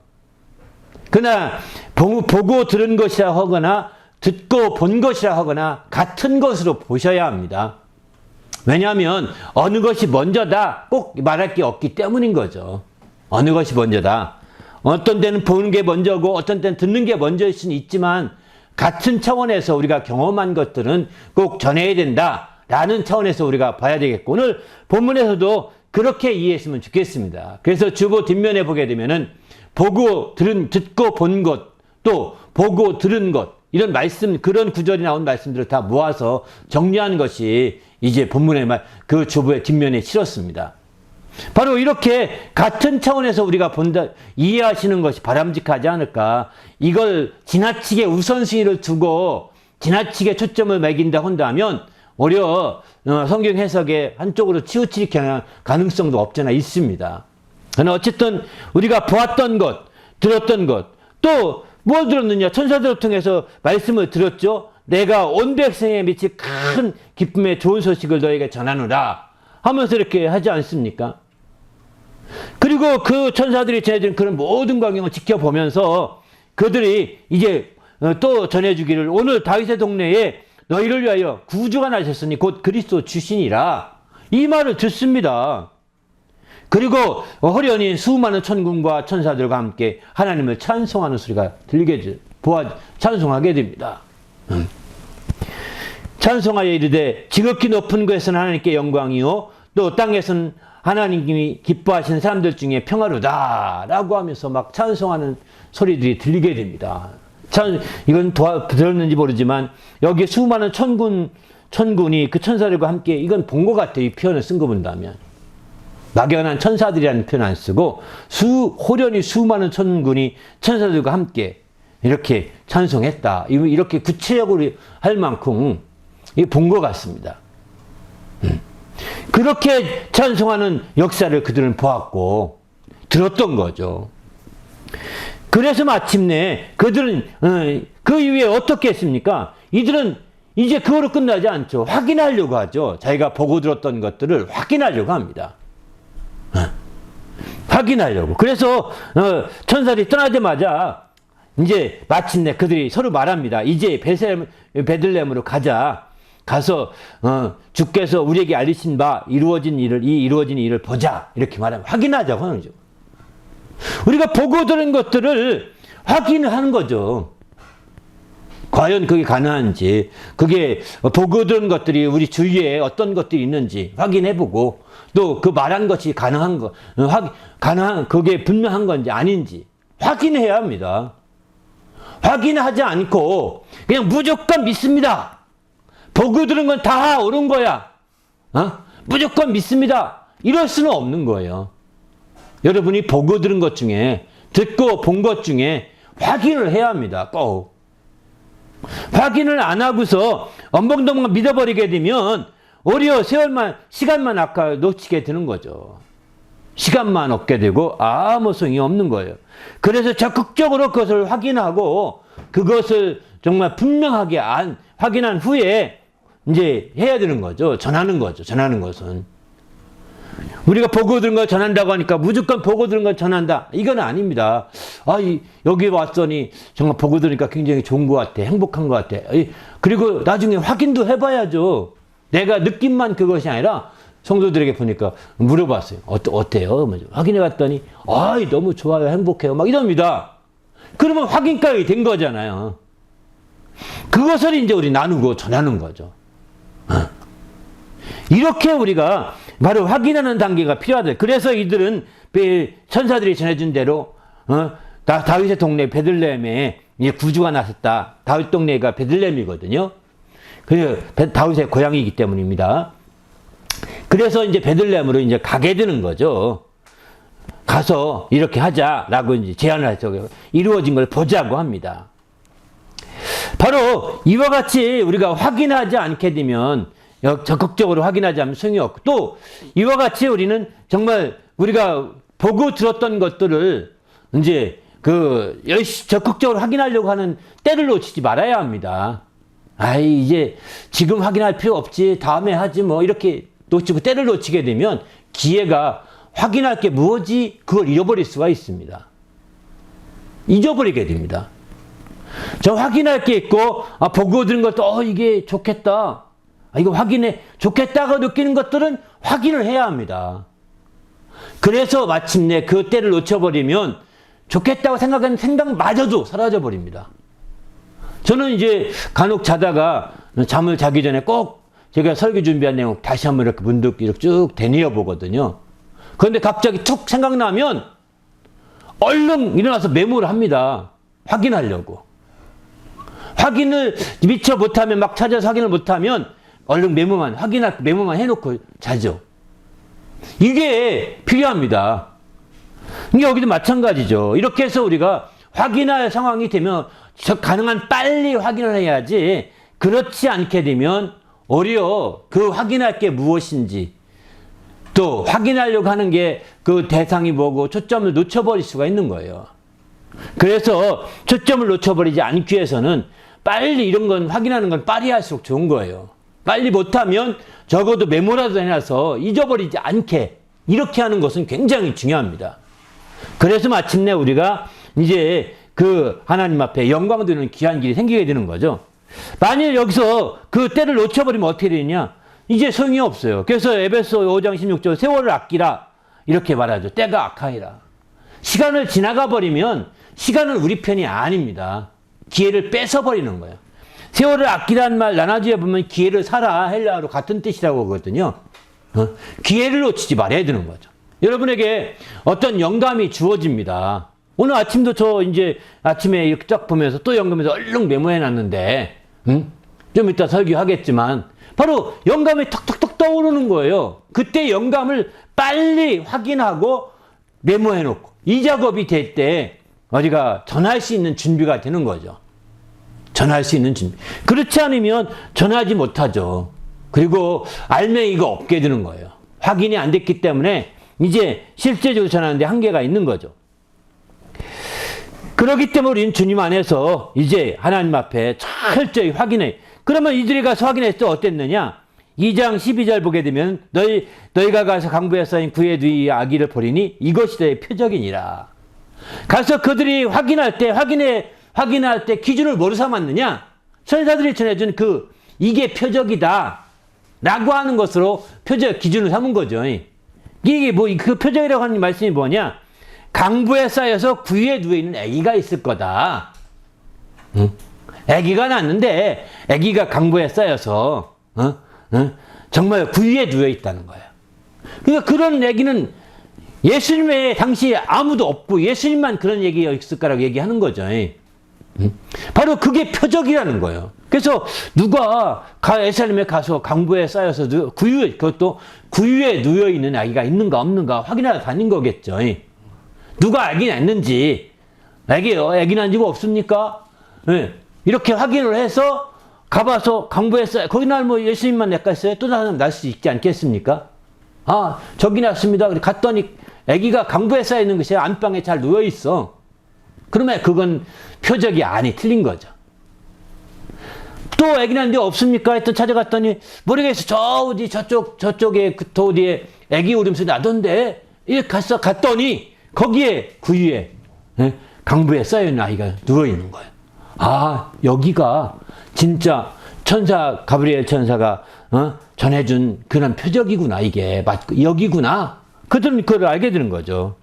그러나 보고 들은 것이라 하거나 듣고 본 것이라 하거나 같은 것으로 보셔야 합니다. 왜냐하면 어느 것이 먼저다 꼭 말할 게 없기 때문인 거죠. 어느 것이 먼저다. 어떤 때는 보는 게 먼저고 어떤 때는 듣는 게 먼저일 수는 있지만 같은 차원에서 우리가 경험한 것들은 꼭 전해야 된다라는 차원에서 우리가 봐야 되겠고, 오늘 본문에서도 그렇게 이해했으면 좋겠습니다. 그래서 주보 뒷면에 보게 되면은 듣고 본 것, 또 보고 들은 것, 이런 말씀, 그런 구절이 나온 말씀들을 다 모아서 정리하는 것이 이제 본문의 그 주보의 뒷면에 실었습니다. 바로 이렇게 같은 차원에서 우리가 이해하시는 것이 바람직하지 않을까. 이걸 지나치게 우선순위를 두고 지나치게 초점을 매긴다 한다면 오히려 성경 해석의 한쪽으로 치우칠 가능성도 없잖아 있습니다. 그러나 어쨌든 우리가 보았던 것, 들었던 것, 또 뭘 들었느냐? 천사들을 통해서 말씀을 들었죠. 내가 온 백성에 미칠 큰 기쁨의 좋은 소식을 너에게 전하노라 하면서 이렇게 하지 않습니까? 그리고 그 천사들이 전해준 그런 모든 광경을 지켜보면서 그들이 이제 또 전해주기를 오늘 다윗의 동네에 너희를 위하여 구주가 나셨으니 곧 그리스도 주시니라 이 말을 듣습니다. 그리고 호련히 수많은 천군과 천사들과 함께 하나님을 찬송하는 소리가 찬송하게 됩니다. 찬송하여 이르되 지극히 높은 곳에서는 하나님께 영광이요 또 땅에서는 하나님이 기뻐하시는 사람들 중에 평화로다 라고 하면서 막 찬송하는 소리들이 들리게 됩니다. 이건 들었는지 모르지만 여기 수많은 천군이 그 천사들과 함께 이건 본 것 같아요. 이 표현을 쓴 거 본다면. 막연한 천사들이라는 표현 안 쓰고 호련히 수많은 천군이 천사들과 함께 이렇게 찬송했다. 이렇게 구체적으로 할 만큼 본 것 같습니다. 그렇게 찬송하는 역사를 그들은 보았고 들었던 거죠. 그래서 마침내 그들은 그 이후에 어떻게 했습니까? 이들은 이제 그거로 끝나지 않죠. 확인하려고 하죠. 자기가 보고 들었던 것들을 확인하려고 합니다. 확인하려고. 그래서 천사들이 떠나자마자 이제 마침내 그들이 서로 말합니다. 이제 베들레헴으로 가자. 가서 주께서 우리에게 알리신 바 이루어진 일을 보자. 이렇게 말하면 확인하자고 하는 거죠. 우리가 보고 들은 것들을 확인을 하는 거죠. 과연 그게 가능한지, 그게 보고 들은 것들이 우리 주위에 어떤 것들이 있는지 확인해보고, 또 그 말한 것이 그게 분명한 건지 아닌지 확인해야 합니다. 확인하지 않고 그냥 무조건 믿습니다. 보고 들은 건 다 옳은 거야. 무조건 믿습니다. 이럴 수는 없는 거예요. 여러분이 보고 들은 것 중에, 듣고 본 것 중에 확인을 해야 합니다. 꼭. 확인을 안 하고서 엄벙덩벙 믿어버리게 되면 오히려 시간만 아까 놓치게 되는 거죠. 시간만 얻게 되고 아무 소용이 없는 거예요. 그래서 적극적으로 그것을 확인하고 그것을 정말 분명하게 확인한 후에 이제 해야 되는 거죠. 전하는 거죠. 전하는 것은. 우리가 보고 들은 걸 전한다고 하니까 무조건 보고 들은 걸 전한다. 이건 아닙니다. 여기 왔더니 정말 보고 들으니까 굉장히 좋은 것 같아. 행복한 것 같아. 그리고 나중에 확인도 해봐야죠. 내가 느낌만 그것이 아니라 성도들에게 보니까 물어봤어요. 어때요? 확인해봤더니 너무 좋아요. 행복해요. 막 이럽니다. 그러면 확인까지 된 거잖아요. 그것을 이제 우리 나누고 전하는 거죠. 이렇게 우리가 바로 확인하는 단계가 필요하다. 그래서 이들은 천사들이 전해준 대로 다윗의 동네 베들레헴에 구주가 나섰다. 다윗 동네가 베들레헴이거든요. 그래서 다윗의 고향이기 때문입니다. 그래서 이제 베들레헴으로 이제 가게 되는 거죠. 가서 이렇게 하자라고 이제 제안을 해서 이루어진 걸 보자고 합니다. 바로 이와 같이 우리가 확인하지 않게 되면, 적극적으로 확인하지 않으면 소용이 없고, 또 이와 같이 우리는 정말 우리가 보고 들었던 것들을 이제 적극적으로 확인하려고 하는 때를 놓치지 말아야 합니다. 이제 지금 확인할 필요 없지, 다음에 하지 뭐, 이렇게 놓치고 때를 놓치게 되면 기회가, 확인할 게 무엇이, 그걸 잃어버릴 수가 있습니다. 잊어버리게 됩니다. 저 확인할 게 있고, 보고 들은 것도 이게 좋겠다, 이거 좋겠다고 느끼는 것들은 확인을 해야 합니다. 그래서 마침내 그 때를 놓쳐버리면 좋겠다고 생각하는 생각마저도 사라져 버립니다. 저는 이제 간혹 자다가 잠을 자기 전에 꼭 제가 설교 준비한 내용 다시 한번 이렇게 문득 이렇게 쭉 되뇌어 보거든요. 그런데 갑자기 툭 생각나면 얼른 일어나서 메모를 합니다. 확인하려고. 확인을 미처 못하면, 막 찾아서 확인을 못하면 얼른 메모만 해놓고 자죠. 이게 필요합니다. 이게 여기도 마찬가지죠. 이렇게 해서 우리가 확인할 상황이 되면 가능한 빨리 확인을 해야지, 그렇지 않게 되면 오히려 그 확인할 게 무엇인지, 또 확인하려고 하는 게 그 대상이 뭐고 초점을 놓쳐버릴 수가 있는 거예요. 그래서 초점을 놓쳐버리지 않기 위해서는 빨리 이런 건 확인하는 건 빨리 할수록 좋은 거예요. 빨리 못하면 적어도 메모라도 해놔서 잊어버리지 않게, 이렇게 하는 것은 굉장히 중요합니다. 그래서 마침내 우리가 이제 그 하나님 앞에 영광 드리는 귀한 길이 생기게 되는 거죠. 만일 여기서 그 때를 놓쳐버리면 어떻게 되느냐? 이제 소용이 없어요. 그래서 에베소 5장 16절 세월을 아끼라 이렇게 말하죠. 때가 악하니라. 시간을 지나가 버리면 시간은 우리 편이 아닙니다. 기회를 뺏어버리는 거예요. 세월을 아끼라는 말 나나주에 보면 기회를 사라, 헬라어로 같은 뜻이라고 하거든요. 기회를 놓치지 말아야 되는 거죠. 여러분에게 어떤 영감이 주어집니다. 오늘 아침도 저 이제 아침에 이렇게 쫙 보면서 또 영감에서 얼른 메모해 놨는데, 좀 이따 설교하겠지만, 바로 영감이 턱턱턱 떠오르는 거예요. 그때 영감을 빨리 확인하고 메모해 놓고, 이 작업이 될 때 우리가 전할 수 있는 준비가 되는 거죠. 전할 수 있는 준비. 그렇지 않으면 전하지 못하죠. 그리고 알맹이가 없게 되는 거예요. 확인이 안 됐기 때문에 이제 실제적으로 전하는데 한계가 있는 거죠. 그렇기 때문에 우리는 주님 안에서 이제 하나님 앞에 철저히 확인해. 그러면 이들이 가서 확인했을 때 어땠느냐? 2장 12절 보게 되면 너희가 가서 강부에 쌓인 구의 뒤 아기를 보리니 이것이 너의 표적이니라. 가서 그들이 확인할 때 기준을 뭐로 삼았느냐? 천사들이 전해준 이게 표적이다 라고 하는 것으로 표적 기준을 삼은 거죠. 이게 그 표적이라고 하는 말씀이 뭐냐? 강부에 쌓여서 구유에 누워있는 아기가 있을 거다. 아기가 낳는데 아기가 강부에 쌓여서 정말 구유에 누워있다는 거예요. 그러니까 그런 얘기는 예수님 외에 당시에 아무도 없고 예수님만 그런 얘기가 있을 거라고 얘기하는 거죠. 바로 그게 표적이라는 거예요. 그래서 누가 예루살렘에 가서 강부에 쌓여서 그것도 구유에 누워있는 아기가 있는가 없는가 확인하러 다닌 거겠죠. 누가 아기 낳는지, 아기 낳은 적 없습니까? 이렇게 확인을 해서 가봐서 강부에 쌓여, 거기 날 예수님만 낚았어요? 또 다른 사람 날 수 있지 않겠습니까? 아, 저기 났습니다. 갔더니 아기가 강부에 쌓여 있는 것이 안방에 잘 누워있어. 그러면 그건 표적이 아니, 틀린 거죠. 또 아기 낳은 데 없습니까? 했더니 찾아갔더니 모르겠어. 저쪽에 더 어디에 아기 울음소리 나던데. 이렇게 갔더니 거기에 구유에 강부에 쌓여있는 아이가 누워있는 거예요. 아, 여기가 진짜 가브리엘 천사가 전해준 그런 표적이구나. 이게 여기구나. 그들은 그걸 알게 되는 거죠.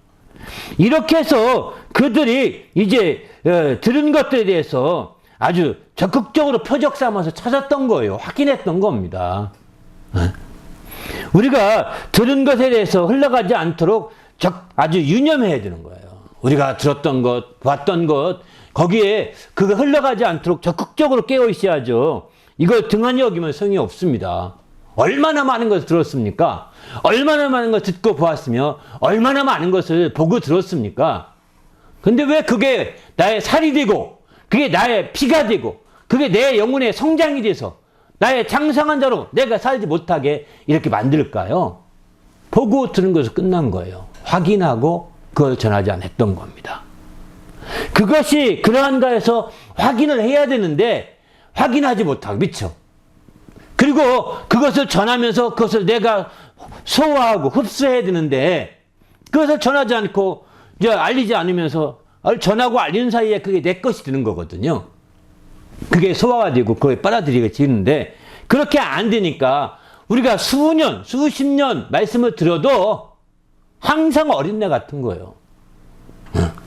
이렇게 해서 그들이 이제 들은 것들에 대해서 아주 적극적으로 표적 삼아서 찾았던 거예요. 확인했던 겁니다. 우리가 들은 것에 대해서 흘러가지 않도록 아주 유념해야 되는 거예요. 우리가 들었던 것, 봤던 것, 거기에 그거 흘러가지 않도록 적극적으로 깨어 있어야죠. 이걸 등한히 여기면 소용이 없습니다. 얼마나 많은 것을 들었습니까? 얼마나 많은 것을 듣고 보았으며 얼마나 많은 것을 보고 들었습니까? 근데 왜 그게 나의 살이 되고 그게 나의 피가 되고 그게 내 영혼의 성장이 돼서 나의 장성한 자로 내가 살지 못하게 이렇게 만들까요? 보고 들은 것으로 끝난 거예요. 확인하고 그걸 전하지 않았던 겁니다. 그것이 그러한가 해서 확인을 해야 되는데 확인하지 못하고 미쳐. 그리고 그것을 전하면서 그것을 내가 소화하고 흡수해야 되는데 그것을 전하지 않고 알리지 않으면서 전하고 알리는 사이에 그게 내 것이 되는 거거든요. 그게 소화가 되고 그걸 빨아들이게 되는데 그렇게 안 되니까 우리가 수년, 수십 년 말씀을 들어도 항상 어린애 같은 거예요.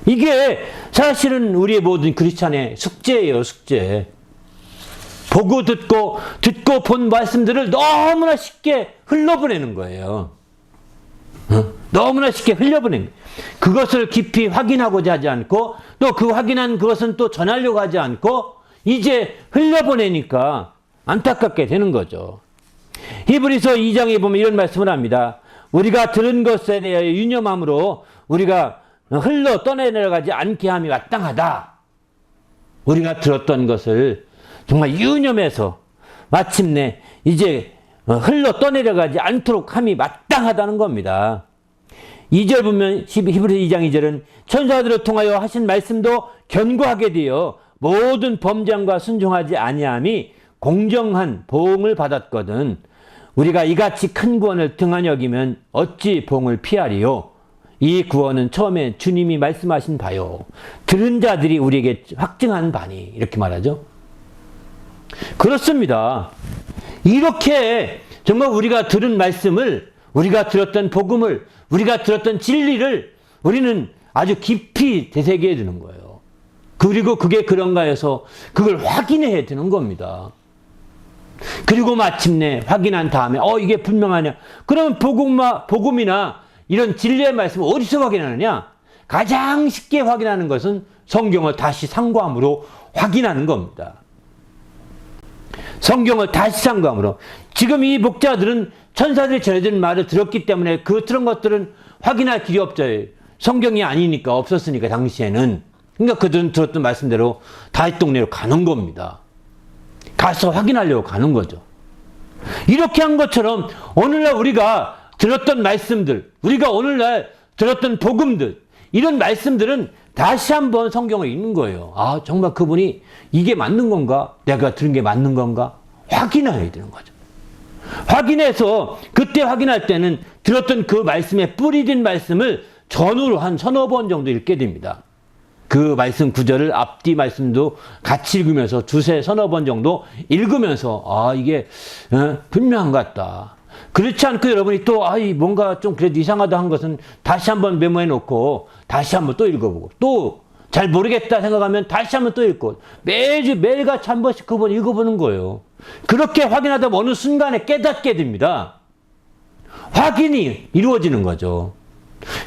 이게 사실은 우리의 모든 크리스찬의 숙제예요, 숙제. 보고 듣고 본 말씀들을 너무나 쉽게 흘려보내는 거예요. 너무나 쉽게 흘려보내는 거예요. 그것을 깊이 확인하고자 하지 않고 또 그 확인한 그것은 또 전하려고 하지 않고 이제 흘려보내니까 안타깝게 되는 거죠. 히브리서 2장에 보면 이런 말씀을 합니다. 우리가 들은 것에 대하여 유념함으로 우리가 흘러 떠내려가지 않게 함이 마땅하다. 우리가 들었던 것을 정말 유념해서 마침내 이제 흘러 떠내려가지 않도록 함이 마땅하다는 겁니다. 2절 보면 히브리서 2장 2절은 천사들을 통하여 하신 말씀도 견고하게 되어 모든 범죄함과 순종하지 아니함이 공정한 보응을 받았거든. 우리가 이같이 큰 구원을 등한히 여기면 어찌 보응을 피하리요. 이 구원은 처음에 주님이 말씀하신 바요. 들은 자들이 우리에게 확증한 바니. 이렇게 말하죠. 그렇습니다. 이렇게 정말 우리가 들은 말씀을, 우리가 들었던 복음을, 우리가 들었던 진리를 우리는 아주 깊이 되새겨야 되는 거예요. 그리고 그게 그런가 해서 그걸 확인해야 되는 겁니다. 그리고 마침내 확인한 다음에 이게 분명하냐. 그러면 복음이나 이런 진리의 말씀을 어디서 확인하느냐? 가장 쉽게 확인하는 것은 성경을 다시 상고함으로 확인하는 겁니다. 성경을 다시 상고함으로. 지금 이 목자들은 천사들이 전해준 말을 들었기 때문에 그런 것들은 확인할 길이 없죠. 성경이 아니니까, 없었으니까 당시에는. 그러니까 그들은 들었던 말씀대로 다윗 동네로 가는 겁니다. 가서 확인하려고 가는 거죠. 이렇게 한 것처럼 오늘날 우리가 들었던 말씀들, 우리가 오늘날 들었던 복음들, 이런 말씀들은 다시 한번 성경을 읽는 거예요. 아, 정말 그분이 이게 맞는 건가? 내가 들은 게 맞는 건가? 확인해야 되는 거죠. 확인해서 그때 확인할 때는 들었던 그 말씀에 뿌리된 말씀을 전후로 한 서너 번 정도 읽게 됩니다. 그 말씀 구절을 앞뒤 말씀도 같이 읽으면서 서너 번 정도 읽으면서 아, 이게 분명한 것 같다. 그렇지 않고 여러분이 또 뭔가 좀 그래도 이상하다 한 것은 다시 한번 메모해 놓고 다시 한번 또 읽어보고 또 잘 모르겠다 생각하면 다시 한번 또 읽고 매일같이 한 번씩 그번 읽어보는 거예요. 그렇게 확인하다 보면 어느 순간에 깨닫게 됩니다. 확인이 이루어지는 거죠.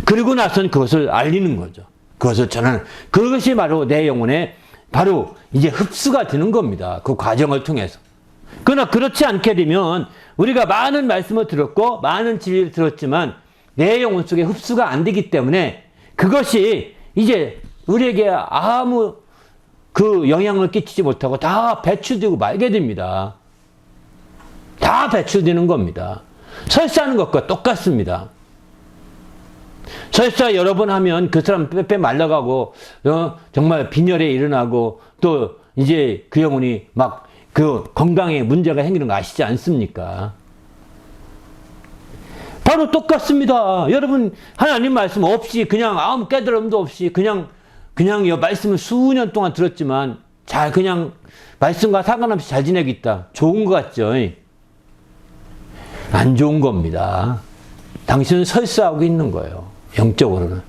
그리고 나서는 그것을 알리는 거죠. 그것을 전하는, 그것이 바로 내 영혼에 바로 이제 흡수가 되는 겁니다. 그 과정을 통해서. 그러나 그렇지 않게 되면 우리가 많은 말씀을 들었고 많은 진리를 들었지만 내 영혼 속에 흡수가 안 되기 때문에 그것이 이제 우리에게 아무 그 영향을 끼치지 못하고 다 배출되고 말게 됩니다. 다 배출되는 겁니다. 설사하는 것과 똑같습니다. 설사 여러 번 하면 그 사람 빼빼 말라가고 정말 빈혈에 일어나고 또 이제 그 영혼이 막 그 건강에 문제가 생기는 거 아시지 않습니까? 바로 똑같습니다. 여러분 하나님 말씀 없이 그냥 아무 깨달음도 없이 그냥 이 말씀을 수년 동안 들었지만 잘 그냥 말씀과 상관없이 잘 지내고 있다. 좋은 것 같죠? 안 좋은 겁니다. 당신은 설사하고 있는 거예요. 영적으로는.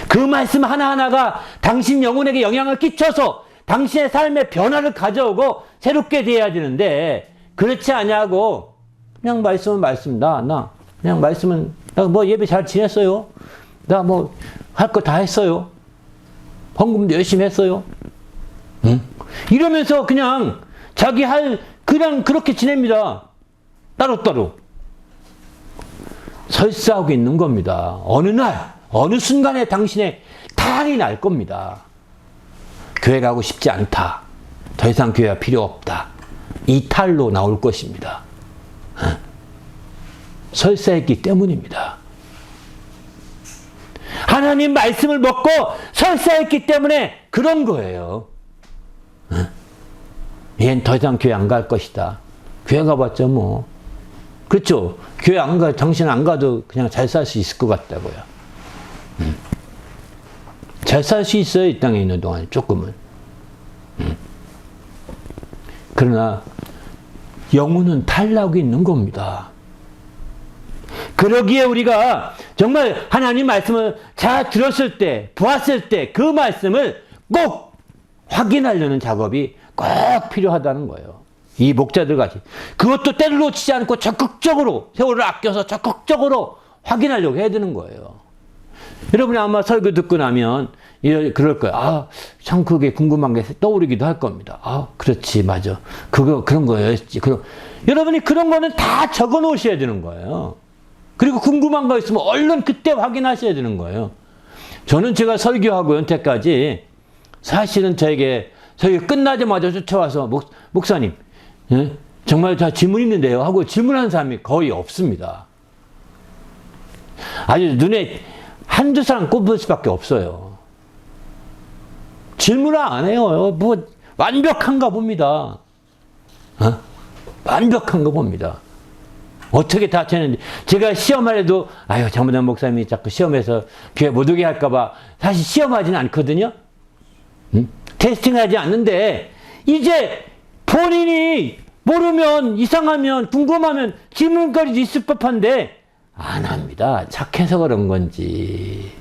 그 말씀 하나하나가 당신 영혼에게 영향을 끼쳐서 당신의 삶에 변화를 가져오고 새롭게 돼야 되는데 그렇지 않냐고 그냥 말씀은 말씀 나 그냥 말씀은 나 뭐 예배 잘 지냈어요. 나 뭐 할 거 다 했어요. 헌금도 열심히 했어요. 이러면서 그냥 자기 그냥 그렇게 지냅니다. 따로따로. 설사하고 있는 겁니다. 어느 날, 어느 순간에 당신의 탈이 날 겁니다. 교회 가고 싶지 않다. 더 이상 교회가 필요 없다. 이 탈로 나올 것입니다. 설사했기 때문입니다. 하나님 말씀을 먹고 설사했기 때문에 그런 거예요. 얘는 더 이상 교회 안 갈 것이다. 교회 가봤자 뭐. 그렇죠. 교회 당신 안 가도 그냥 잘 살 수 있을 것 같다고요. 잘 살 수 있어요. 이 땅에 있는 동안 조금은. 그러나 영혼은 탈나고 있는 겁니다. 그러기에 우리가 정말 하나님 말씀을 잘 들었을 때, 보았을 때 그 말씀을 꼭 확인하려는 작업이 꼭 필요하다는 거예요. 이 목자들 같이. 그것도 때를 놓치지 않고 적극적으로, 세월을 아껴서 적극적으로 확인하려고 해야 되는 거예요. 여러분이 아마 설교 듣고 나면 그럴 거예요. 참 그게 궁금한 게 떠오르기도 할 겁니다. 그렇지, 맞아. 그런 거였지. 여러분이 그런 거는 다 적어 놓으셔야 되는 거예요. 그리고 궁금한 거 있으면 얼른 그때 확인하셔야 되는 거예요. 저는 제가 설교하고 연태까지 사실은 저에게 설교 끝나자마자 쫓아와서 목사님, 정말 다 질문 있는데요 하고 질문하는 사람이 거의 없습니다. 아주 눈에 한두 사람 꼽을 수밖에 없어요. 질문을 안 해요. 뭐 완벽한가 봅니다. 완벽한가 봅니다. 어떻게 다 되는지. 제가 시험할 때도 잘못한 목사님이 자꾸 시험에서 교회 못 오게 할까봐 사실 시험하지는 않거든요. 테스팅하지 않는데 이제 본인이 모르면 이상하면 궁금하면 질문거리도 있을 법한데 안 합니다. 착해서 그런 건지.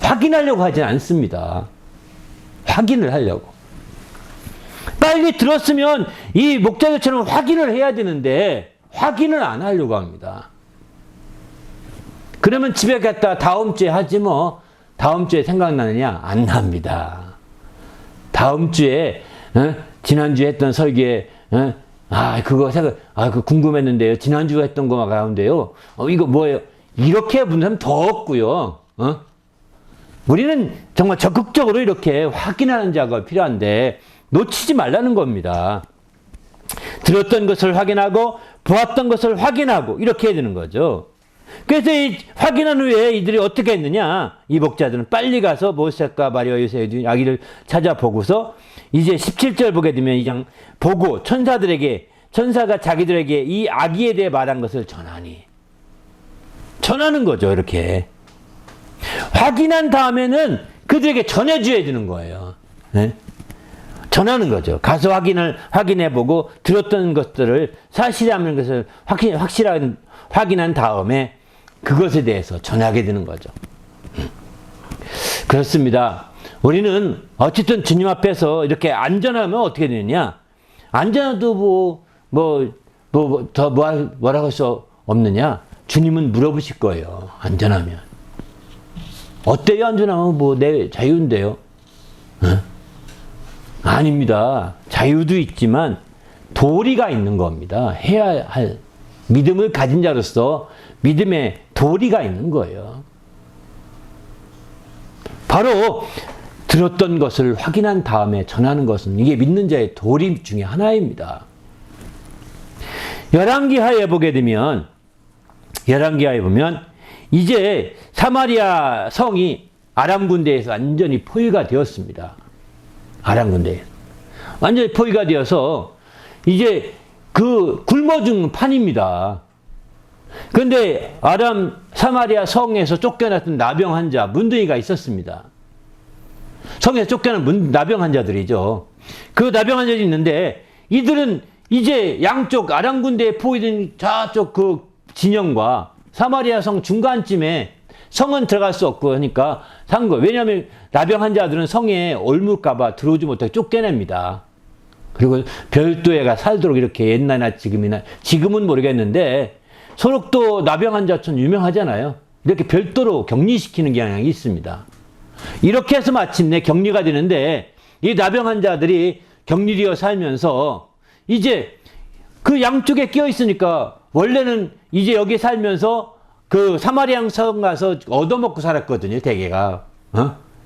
확인하려고 하지 않습니다. 확인을 하려고. 빨리 들었으면 이 목자들처럼 확인을 해야 되는데 확인을 안 하려고 합니다. 그러면 집에 갔다 다음 주에 하지 뭐. 다음 주에 생각나느냐? 안 납니다. 다음 주에 지난주에 했던 설교에 그거 궁금했는데요. 지난주에 했던 거 가운데요. 이거 뭐예요? 이렇게 분하면 더 없고요. 우리는 정말 적극적으로 이렇게 확인하는 작업이 필요한데 놓치지 말라는 겁니다. 들었던 것을 확인하고 보았던 것을 확인하고 이렇게 해야 되는 거죠. 그래서 확인한 후에 이들이 어떻게 했느냐? 이복자들은 빨리 가서 모세과 마리아 요셉의 아기를 찾아보고서 이제 17절 보게 되면 이장 보고 천사가 자기들에게 이 아기에 대해 말한 것을 전하는 거죠. 이렇게 확인한 다음에는 그들에게 전해줘야 되는 거예요. 네? 전하는 거죠. 가서 확인해보고 들었던 것들을 사실이라는 것을 확인한 다음에 그것에 대해서 전하게 되는 거죠. 그렇습니다. 우리는 어쨌든 주님 앞에서 이렇게 안전하면 어떻게 되느냐? 안전해도 뭐라고 할 수 없느냐? 주님은 물어보실 거예요. 안전하면. 어때요? 안전하면 내 자유인데요. 어? 아닙니다. 자유도 있지만 도리가 있는 겁니다. 해야 할 믿음을 가진 자로서 믿음의 도리가 있는 거예요. 바로 들었던 것을 확인한 다음에 전하는 것은 이게 믿는 자의 도리 중에 하나입니다. 열왕기하에 보면 이제 사마리아 성이 아람 군대에서 완전히 포위가 되었습니다. 아람 군대에 완전히 포위가 되어서 이제 그 굶어 죽는 판입니다. 그런데 사마리아 성에서 쫓겨났던 나병 환자, 문둥이가 있었습니다. 성에서 쫓겨난 나병 환자들이죠. 그 나병 환자들이 있는데 이들은 이제 양쪽 아람 군대에 포위된 저쪽 그 진영과 사마리아 성 중간쯤에 성은 들어갈 수 없고 하니까 산 거예요. 왜냐하면 나병 환자들은 성에 옮을까봐 들어오지 못하게 쫓겨냅니다. 그리고 별도에가 살도록 이렇게 옛날이나 지금은 모르겠는데 소록도 나병 환자촌 유명하잖아요. 이렇게 별도로 격리시키는 경향이 있습니다. 이렇게 해서 마침내 격리가 되는데 이 나병 환자들이 격리되어 살면서 이제 그 양쪽에 끼어 있으니까 원래는 이제 여기 살면서 그 사마리아 성 가서 얻어먹고 살았거든요. 대개가.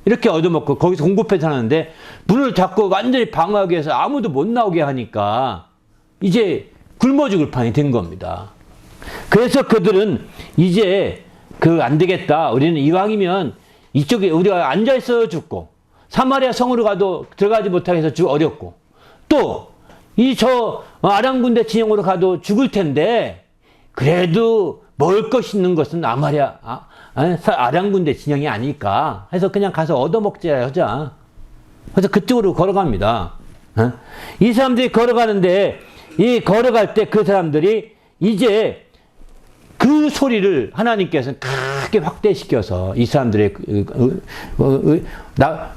이렇게 얻어먹고 거기서 공급해 사는데 문을 닫고 완전히 방어하기 위해서 아무도 못 나오게 하니까 이제 굶어 죽을 판이 된 겁니다. 그래서 그들은 이제 안 되겠다. 우리는 이왕이면 이쪽에 우리가 앉아 있어 죽고 사마리아 성으로 가도 들어가지 못하게 해서 어렵고 또 아람 군대 진영으로 가도 죽을 텐데 그래도 먹을 것 있는 것은 아람 군대 진영이 아닐까 해서 그냥 가서 얻어먹자 하자. 그래서 그쪽으로 걸어갑니다. 이 사람들이 걸어가는데 이 걸어갈 때 그 사람들이 이제 그 소리를 하나님께서 크게 확대시켜서 이 사람들의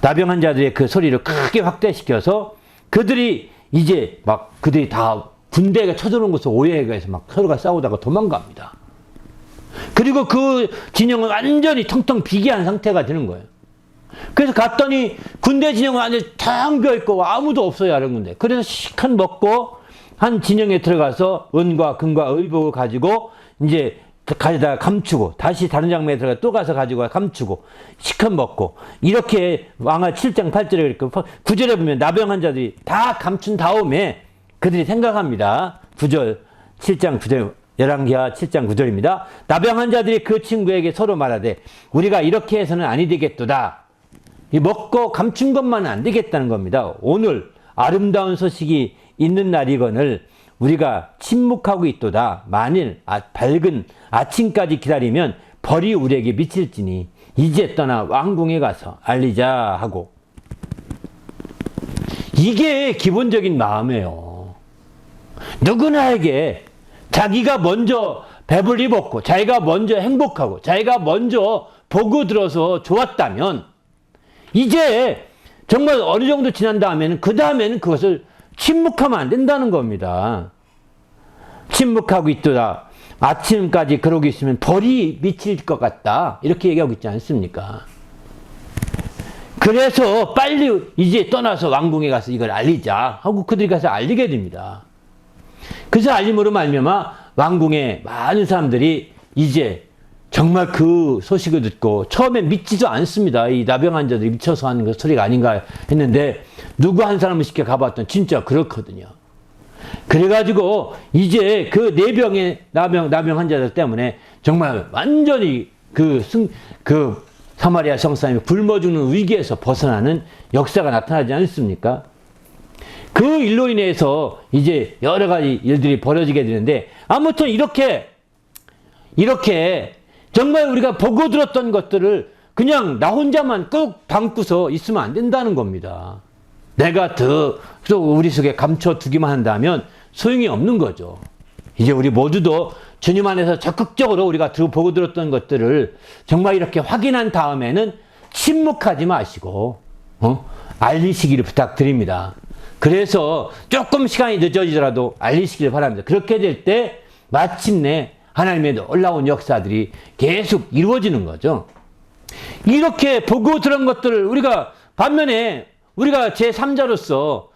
나병 환자들의 그 소리를 크게 확대시켜서 그들이 이제 그들이 다 군대가 쳐들어온 것을 오해해서 서로가 싸우다가 도망갑니다. 그리고 그 진영은 완전히 텅텅 비게한 상태가 되는 거예요. 그래서 갔더니 군대 진영은 완전히 텅 비어있고 아무도 없어요. 아는 군대. 그래서 시컷 먹고 한 진영에 들어가서 은과 금과 의복을 가지고 이제 가져다가 감추고 다시 다른 장면에 들어가 또 가서 가지고 감추고 시컷 먹고 이렇게 왕하 7장 8절에 이렇게 9절에 보면 나병 환자들이 다 감춘 다음에 그들이 생각합니다. 9절 7장 9절 열왕기하 7장 9절입니다. 나병 환자들이 그 친구에게 서로 말하되 우리가 이렇게 해서는 아니 되겠도다. 먹고 감춘 것만은 안 되겠다는 겁니다. 오늘 아름다운 소식이 있는 날이거늘 우리가 침묵하고 있도다. 만일 밝은 아침까지 기다리면 벌이 우리에게 미칠지니 이제 떠나 왕궁에 가서 알리자 하고. 이게 기본적인 마음이에요. 누구나에게 자기가 먼저 배불리 먹고 자기가 먼저 행복하고 자기가 먼저 보고 들어서 좋았다면 이제 정말 어느 정도 지난 다음에는 그 다음에는 그것을 침묵하면 안 된다는 겁니다. 침묵하고 있더라. 아침까지 그러고 있으면 벌이 미칠 것 같다. 이렇게 얘기하고 있지 않습니까? 그래서 빨리 이제 떠나서 왕궁에 가서 이걸 알리자 하고 그들이 가서 알리게 됩니다. 그래서 알림으로 말미암아 왕궁에 많은 사람들이 이제 정말 그 소식을 듣고 처음에 믿지도 않습니다. 이 나병 환자들이 미쳐서 하는 그 소리가 아닌가 했는데 누구 한 사람을 시켜 가봤더니 진짜 그렇거든요. 그래가지고 이제 그 내병의 나병 환자들 때문에 정말 완전히 그 사마리아 성사님이 굶어 죽는 위기에서 벗어나는 역사가 나타나지 않습니까? 그 일로 인해서 이제 여러 가지 일들이 벌어지게 되는데, 아무튼 이렇게 정말 우리가 보고 들었던 것들을 그냥 나 혼자만 꾹 담고서 있으면 안 된다는 겁니다. 내가 더 우리 속에 감춰두기만 한다면 소용이 없는 거죠. 이제 우리 모두도 주님 안에서 적극적으로 우리가 보고 들었던 것들을 정말 이렇게 확인한 다음에는 침묵하지 마시고 알리시기를 부탁드립니다. 그래서 조금 시간이 늦어지더라도 알리시기를 바랍니다. 그렇게 될 때 마침내 하나님의 놀라운 역사들이 계속 이루어지는 거죠. 이렇게 보고 들은 것들을 우리가 반면에 우리가 제3자로서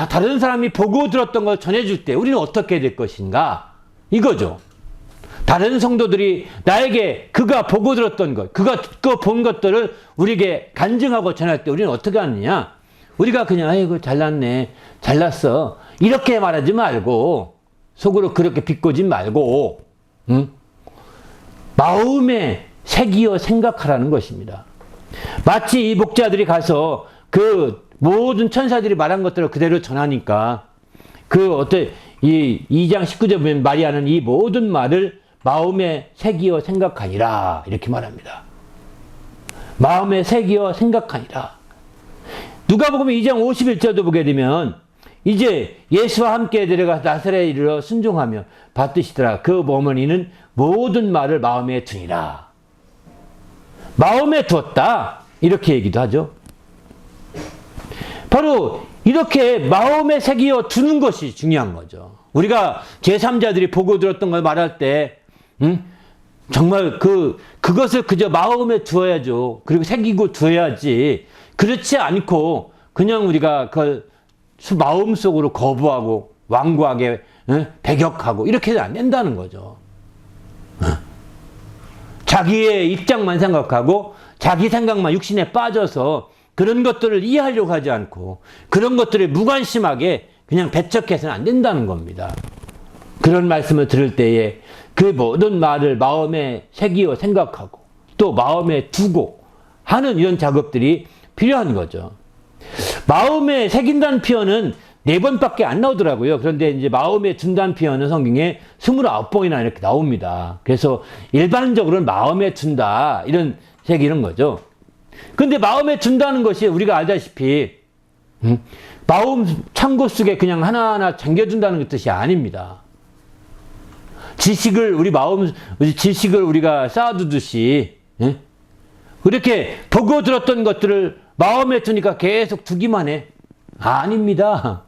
다른 사람이 보고 들었던 걸 전해줄 때 우리는 어떻게 될 것인가? 이거죠. 다른 성도들이 나에게 그가 보고 들었던 것, 그가 듣고 본 것들을 우리에게 간증하고 전할 때 우리는 어떻게 하느냐? 우리가 그냥 아이고 잘났네, 잘났어 이렇게 말하지 말고, 속으로 그렇게 비꼬지 말고 마음에 새기어 생각하라는 것입니다. 마치 이 목자들이 가서 그 모든 천사들이 말한 것들을 그대로 전하니까 이 2장 19절 보면 마리아는 이 모든 말을 마음에 새기어 생각하니라 이렇게 말합니다. 마음에 새기어 생각하니라. 누가복음 2장 51절도 보게 되면 이제 예수와 함께 데려가서 나사렛에 이르러 순종하며 받드시더라. 그 어머니는 모든 말을 마음에 두니라. 마음에 두었다 이렇게 얘기도 하죠. 바로 이렇게 마음에 새기어 두는 것이 중요한 거죠. 우리가 제3자들이 보고 들었던 걸 말할 때 정말 그것을 그저 마음에 두어야죠. 그리고 새기고 두어야지. 그렇지 않고 그냥 우리가 그걸 마음속으로 거부하고 완고하게 배격하고 이렇게 해서는 안 된다는 거죠. 자기의 입장만 생각하고 자기 생각만 육신에 빠져서 그런 것들을 이해하려고 하지 않고 그런 것들을 무관심하게 그냥 배척해서는 안 된다는 겁니다. 그런 말씀을 들을 때에 그 모든 말을 마음에 새기어 생각하고 또 마음에 두고 하는 이런 작업들이 필요한 거죠. 마음에 새긴다는 표현은 4번밖에 안 나오더라고요. 그런데 이제 마음에 둔다는 표현은 성경에 29번이나 이렇게 나옵니다. 그래서 일반적으로는 마음에 둔다 이런 새기는 거죠. 근데 마음에 둔다는 것이 우리가 알다시피 마음 창고 속에 그냥 하나하나 잠겨둔다는 뜻이 아닙니다. 지식을 우리가 쌓아두듯이 그렇게 보고 들었던 것들을 마음에 두니까 계속 두기만 해. 아닙니다.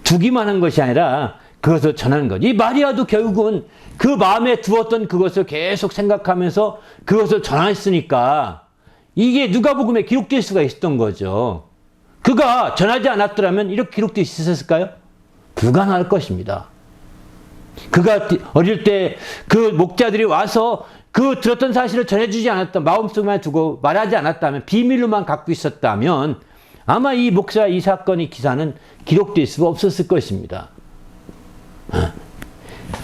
두기만 한 것이 아니라 그것을 전하는 거지. 이 마리아도 결국은 그 마음에 두었던 그것을 계속 생각하면서 그것을 전했으니까 이게 누가복음에 기록될 수가 있었던 거죠. 그가 전하지 않았더라면 이렇게 기록되어 있었을까요? 불가능할 것입니다. 그가 어릴 때 그 목자들이 와서 그 들었던 사실을 전해주지 않았다, 마음속에만 두고 말하지 않았다면, 비밀로만 갖고 있었다면 아마 이 목사 이 사건의 기사는 기록될 수가 없었을 것입니다.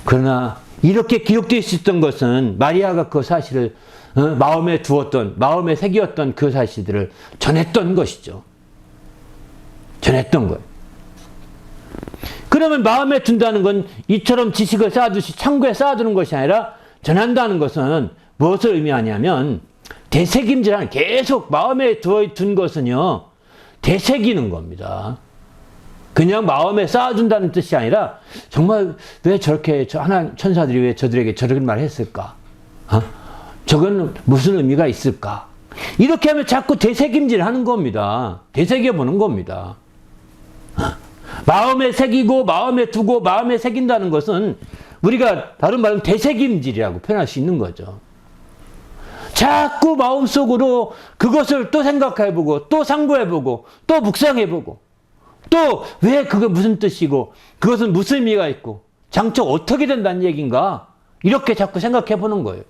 그러나 이렇게 기록되어 있었던 것은 마리아가 그 사실을 마음에 두었던, 마음에 새겼던 그 사실들을 전했던 것이죠. 전했던 거예요. 그러면 마음에 둔다는 건 이처럼 지식을 쌓아두시 창고에 쌓아두는 것이 아니라 전한다는 것은 무엇을 의미하냐면 되새김질하는, 계속 마음에 둔 것은요 되새기는 겁니다. 그냥 마음에 쌓아둔다는 뜻이 아니라 정말 왜 저렇게 하나님 천사들이 왜 저들에게 저런 말을 했을까? 저건 무슨 의미가 있을까? 이렇게 하면 자꾸 되새김질하는 겁니다. 되새겨 보는 겁니다. 마음에 새기고 마음에 두고 마음에 새긴다는 것은 우리가 다른 말로 되새김질이라고 표현할 수 있는 거죠. 자꾸 마음속으로 그것을 또 생각해보고 또 상고해보고 또 묵상해보고 또 왜 그게 무슨 뜻이고 그것은 무슨 의미가 있고 장차 어떻게 된다는 얘기인가, 이렇게 자꾸 생각해보는 거예요.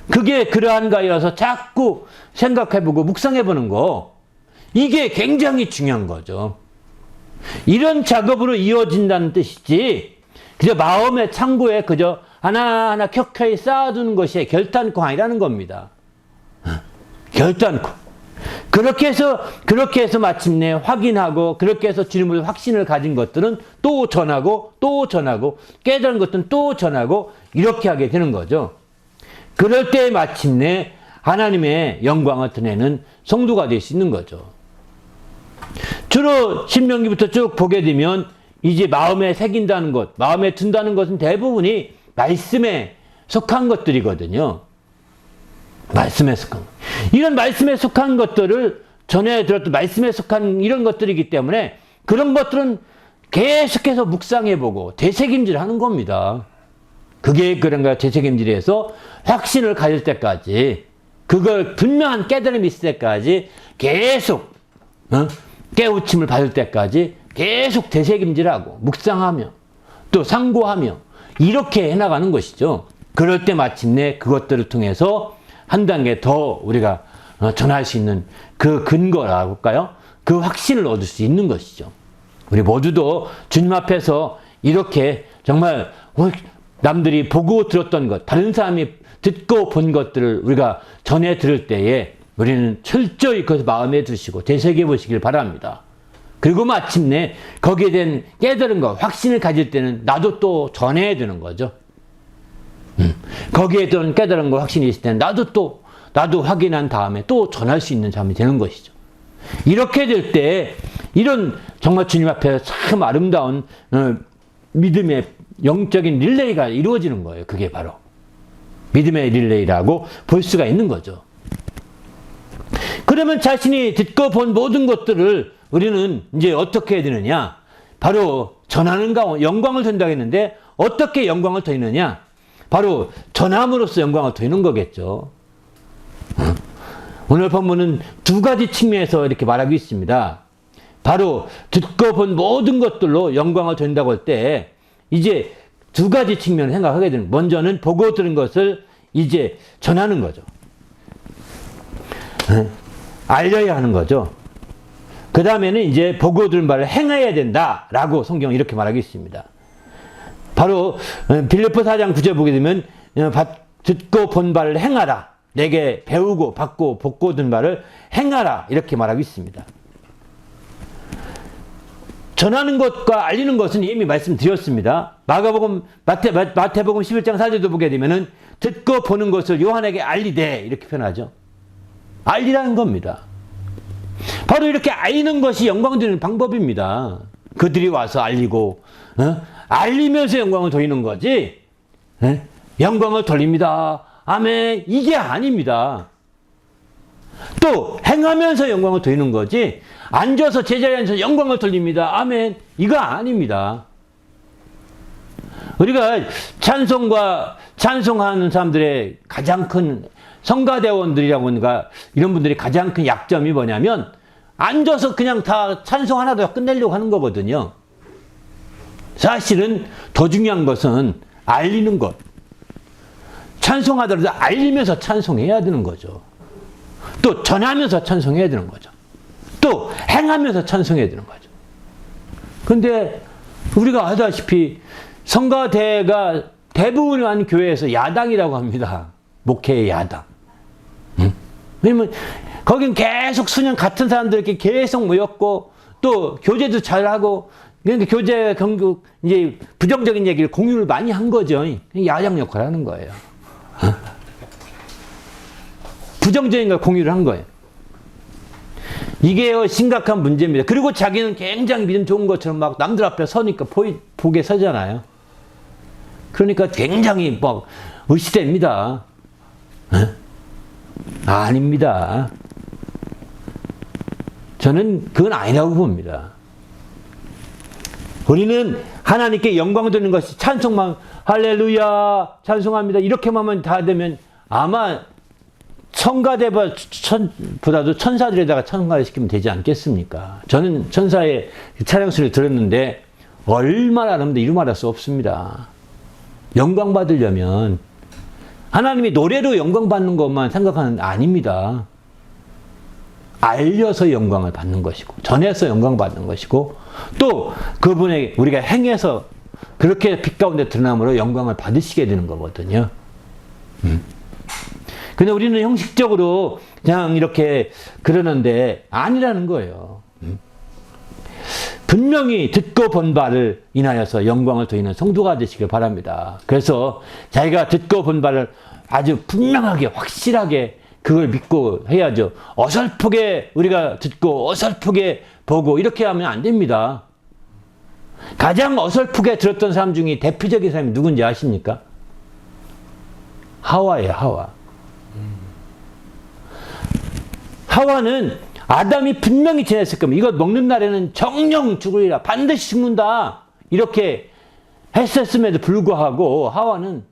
그게 그러한가여서 자꾸 생각해보고 묵상해보는 거, 이게 굉장히 중요한 거죠. 이런 작업으로 이어진다는 뜻이지, 그저 마음의 창고에 그저 하나하나 켜켜이 쌓아두는 것이 결단코 아니라는 겁니다. 결단코. 그렇게 해서 마침내 확인하고, 그렇게 해서 주님을 확신을 가진 것들은 또 전하고, 또 전하고, 깨달은 것들은 또 전하고, 이렇게 하게 되는 거죠. 그럴 때 마침내 하나님의 영광을 드러내는 성도가 될 수 있는 거죠. 주로 신명기부터 쭉 보게 되면 이제 마음에 새긴다는 것, 마음에 든다는 것은 대부분이 말씀에 속한 것들이거든요. 말씀에 속한 것. 이런 말씀에 속한 것들을 전에 들었던 말씀에 속한 이런 것들이기 때문에 그런 것들은 계속해서 묵상해보고 되새김질하는 겁니다. 그게 그런가 되새김질해서 확신을 가질 때까지, 그걸 분명한 깨달음이 있을 때까지 계속 깨우침을 받을 때까지 계속 되새김질하고 묵상하며 또 상고하며 이렇게 해나가는 것이죠. 그럴 때 마침내 그것들을 통해서 한 단계 더 우리가 전할 수 있는 그 근거라고 할까요? 그 확신을 얻을 수 있는 것이죠. 우리 모두도 주님 앞에서 이렇게 정말 남들이 보고 들었던 것, 다른 사람이 듣고 본 것들을 우리가 전해 들을 때에 우리는 철저히 그것을 마음에 두시고 되새겨 보시길 바랍니다. 그리고 마침내 거기에 대한 깨달음과 확신을 가질 때는 나도 또 전해야 되는 거죠. 거기에 대한 깨달음과 확신이 있을 때는 나도 확인한 다음에 또 전할 수 있는 사람이 되는 것이죠. 이렇게 될 때 이런 정말 주님 앞에 참 아름다운 믿음의 영적인 릴레이가 이루어지는 거예요. 그게 바로 믿음의 릴레이라고 볼 수가 있는 거죠. 그러면 자신이 듣고 본 모든 것들을 우리는 이제 어떻게 해야 되느냐? 바로 전하는 가운데 영광을 전다고 했는데 어떻게 영광을 드리느냐? 바로 전함으로써 영광을 드리는 거겠죠. 오늘 본문은 두 가지 측면에서 이렇게 말하고 있습니다. 바로 듣고 본 모든 것들로 영광을 드린다고 할 때 이제 두 가지 측면을 생각하게 되는, 먼저는 보고 들은 것을 이제 전하는 거죠. 알려야 하는 거죠. 그 다음에는 이제 보고 들은 바를 행해야 된다라고 성경은 이렇게 말하고 있습니다. 바로 빌립보 4장 9절 보게 되면 듣고 본 바를 행하라. 내게 배우고 받고 복고 든 바를 행하라. 이렇게 말하고 있습니다. 전하는 것과 알리는 것은 이미 말씀드렸습니다. 마태복음 11장 4절도 보게 되면은 듣고 보는 것을 요한에게 알리되 이렇게 표현하죠. 알리라는 겁니다. 바로 이렇게 알리는 것이 영광 드리는 방법입니다. 그들이 와서 알리고 알리면서 영광을 돌리는 거지. 영광을 돌립니다. 아멘. 이게 아닙니다. 또 행하면서 영광을 돌리는 거지. 앉아서 제자리에 앉아서 영광을 돌립니다. 아멘. 이거 아닙니다. 우리가 찬송하는 사람들의 가장 큰 성가대원들이라고 하니까 이런 분들이 가장 큰 약점이 뭐냐면 앉아서 그냥 다 찬송 하나 더 끝내려고 하는 거거든요. 사실은 더 중요한 것은 알리는 것. 찬송하더라도 알리면서 찬송해야 되는 거죠. 또 전하면서 찬송해야 되는 거죠. 또 행하면서 찬송해야 되는 거죠. 근데 우리가 아다시피 성가대가 대부분의 교회에서 야당이라고 합니다. 목회의 야당. 왜냐면 거긴 계속 수년 같은 사람들이 계속 모였고 또 교제도 잘하고 그러니까 교제 경국 이제 부정적인 얘기를 공유를 많이 한 거죠. 야당 역할을 하는 거예요. 부정적인 걸 공유를 한 거예요. 이게 심각한 문제입니다. 그리고 자기는 굉장히 믿음 좋은 것처럼 막 남들 앞에 서니까 보게 서잖아요. 그러니까 굉장히 막 의시됩니다. 아닙니다. 저는 그건 아니라고 봅니다. 우리는 하나님께 영광 드리는 것이 찬송만 할렐루야 찬송합니다 이렇게만 하면 다 되면 아마 성가대보다도 천사들에다가 찬송가를 시키면 되지 않겠습니까? 저는 천사의 찬양 소리를 들었는데 얼마나 아름다운데 이루 말할 수 없습니다. 영광 받으려면 하나님이 노래로 영광 받는 것만 생각하는 아닙니다. 알려서 영광을 받는 것이고, 전해서 영광을 받는 것이고, 또 그분에게 우리가 행해서 그렇게 빛 가운데 드러남으로 영광을 받으시게 되는 거거든요. 근데 우리는 형식적으로 그냥 이렇게 그러는데 아니라는 거예요. 분명히 듣고 본 바를 인하여서 영광을 돌리는 성도가 되시길 바랍니다. 그래서 자기가 듣고 본 바를 아주 분명하게 확실하게 그걸 믿고 해야죠. 어설프게 우리가 듣고 어설프게 보고 이렇게 하면 안 됩니다. 가장 어설프게 들었던 사람 중에 대표적인 사람이 누군지 아십니까? 하와예요, 하와. 하와는 아담이 분명히 지냈을 겁니다. 이거 먹는 날에는 정령 죽으리라. 반드시 죽는다. 이렇게 했었음에도 불구하고 하와는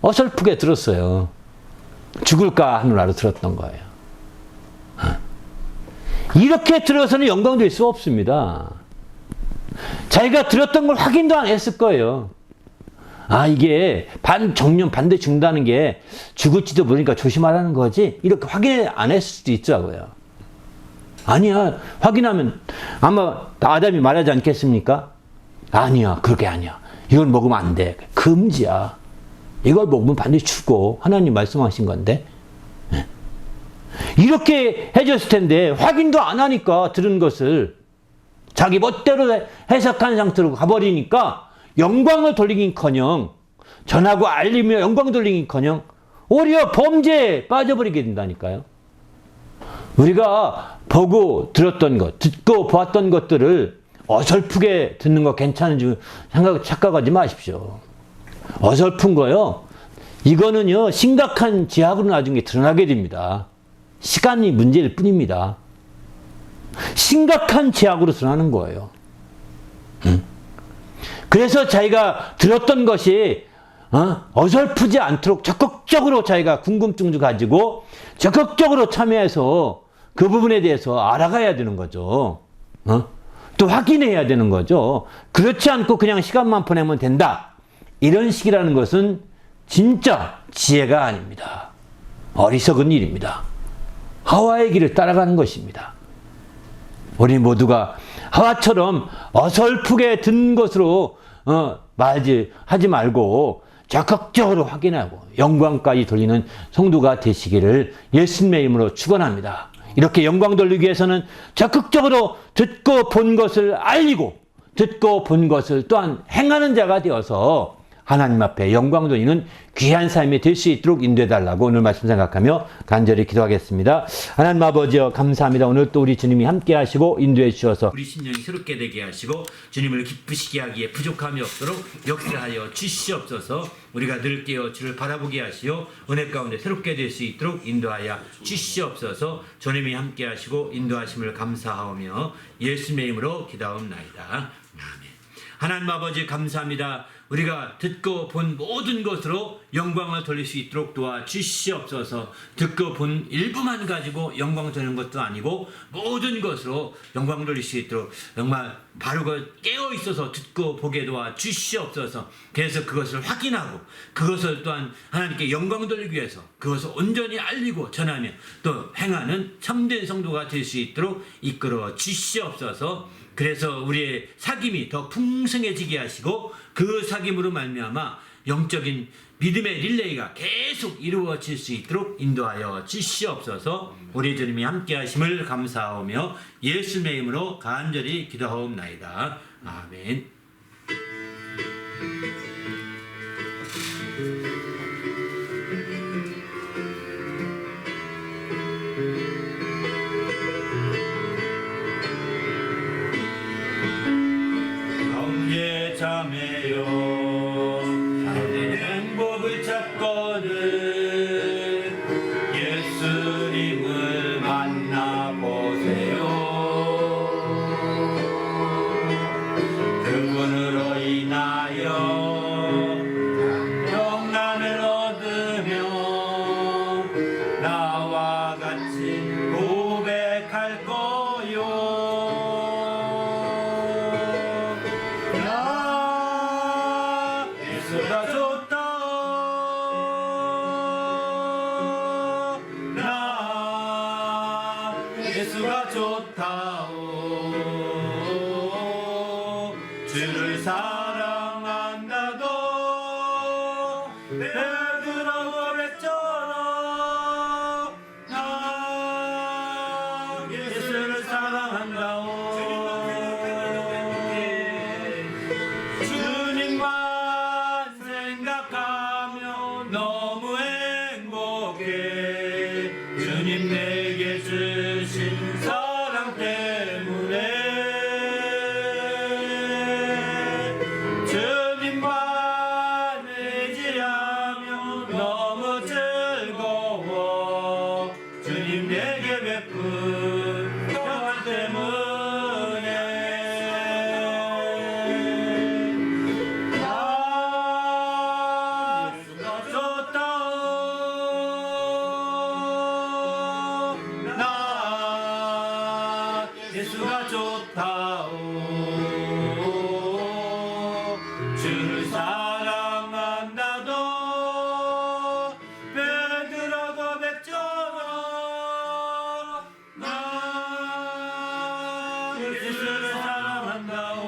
어설프게 들었어요. 죽을까 하느라로 들었던 거예요. 이렇게 들어서는 영광 될 수 없습니다. 자기가 들었던 걸 확인도 안 했을 거예요. 아, 이게 정령 반드시 죽는다는 게 죽을지도 모르니까 조심하라는 거지? 이렇게 확인 안 했을 수도 있더라고요. 아니야. 확인하면 아마 아담이 말하지 않겠습니까? 아니야. 그렇게 아니야. 이걸 먹으면 안 돼. 금지야. 이걸 먹으면 반드시 죽어. 하나님 말씀하신 건데. 이렇게 해줬을 텐데 확인도 안 하니까 들은 것을 자기 멋대로 해석한 상태로 가버리니까 영광을 돌리긴커녕 전하고 알리며 영광 돌리긴커녕 오히려 범죄에 빠져버리게 된다니까요. 우리가 보고 들었던 것, 듣고 보았던 것들을 어설프게 듣는 거 괜찮은지 착각하지 마십시오. 어설픈 거요. 이거는요, 심각한 죄악으로 나중에 드러나게 됩니다. 시간이 문제일 뿐입니다. 심각한 죄악으로 드러나는 거예요. 그래서 자기가 들었던 것이 어설프지 않도록 적극적으로 자기가 궁금증도 가지고 적극적으로 참여해서 그 부분에 대해서 알아가야 되는 거죠. 또 확인해야 되는 거죠. 그렇지 않고 그냥 시간만 보내면 된다. 이런 식이라는 것은 진짜 지혜가 아닙니다. 어리석은 일입니다. 하와의 길을 따라가는 것입니다. 우리 모두가 하와처럼 어설프게 든 것으로 하지 말고 적극적으로 확인하고 영광까지 돌리는 성도가 되시기를 예수님의 이름으로 축원합니다. 이렇게 영광 돌리기 위해서는 적극적으로 듣고 본 것을 알리고 듣고 본 것을 또한 행하는 자가 되어서 하나님 앞에 영광 돌리는 귀한 삶이 될 수 있도록 인도해달라고 오늘 말씀 생각하며 간절히 기도하겠습니다. 하나님 아버지여 감사합니다. 오늘 또 우리 주님이 함께 하시고 인도해 주셔서 우리 심령이 새롭게 되게 하시고 주님을 기쁘시게 하기에 부족함이 없도록 역사하여 주시옵소서. 우리가 늘 깨어 주를 바라보게 하시어 은혜 가운데 새롭게 될 수 있도록 인도하여 주시옵소서. 주님이 함께 하시고 인도하심을 감사하오며 예수님의 이름으로 기도하옵나이다. 아멘. 하나님 아버지 감사합니다. 우리가 듣고 본 모든 것으로 영광을 돌릴 수 있도록 도와주시옵소서. 듣고 본 일부만 가지고 영광 돌리는 것도 아니고 모든 것으로 영광 돌릴 수 있도록 정말 바로 깨어 있어서 듣고 보게 도와주시옵소서. 그래서 그것을 확인하고 그것을 또한 하나님께 영광 돌리기 위해서 그것을 온전히 알리고 전하며 또 행하는 참된 성도가 될 수 있도록 이끌어 주시옵소서. 그래서 우리의 사귐이 더 풍성해지게 하시고 그 사귐으로 말미암아 영적인 믿음의 릴레이가 계속 이루어질 수 있도록 인도하여 주시옵소서. 우리 주님이 함께 하심을 감사하오며 예수님의 이름으로 간절히 기도하옵나이다. 아멘. 자매요 참된 행복을 찾거든 예수님을 만나보세요. 그분으로 인하여 평안을 얻으며 나와 같이 고백할 거요. 좋다오 주를 사랑한다도 베드로 고백처럼 나 예수를 사랑한다오 주님만 생각하며 너무 행복해 주님 내게 주신 사랑 때문에 주님만 의지하며 너무 즐거워 주님 내게 베푼 평안 때문에 나 예수가 좋다오 나 예수가 좋다오 주를 사랑한다도 베드로 고백처럼 나 예수를 사랑한다오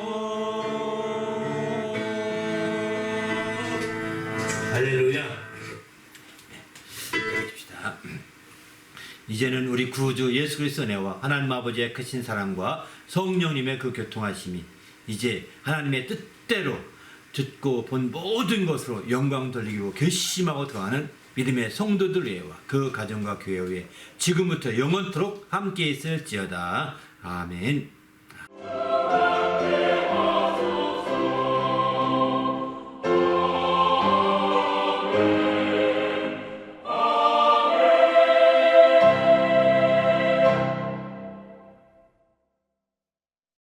할렐루야. 기도합시다. 이제는 우리 구주 예수 그리스도의 은혜와 하나님 아버지의 크신 사랑과 성령님의 그 교통하심이 이제 하나님의 뜻대로 듣고 본 모든 것으로 영광 돌리고 결심하고 들어가는 믿음의 성도들 위에와 그 가정과 교회 위에 지금부터 영원토록 함께 있을지어다. 아멘.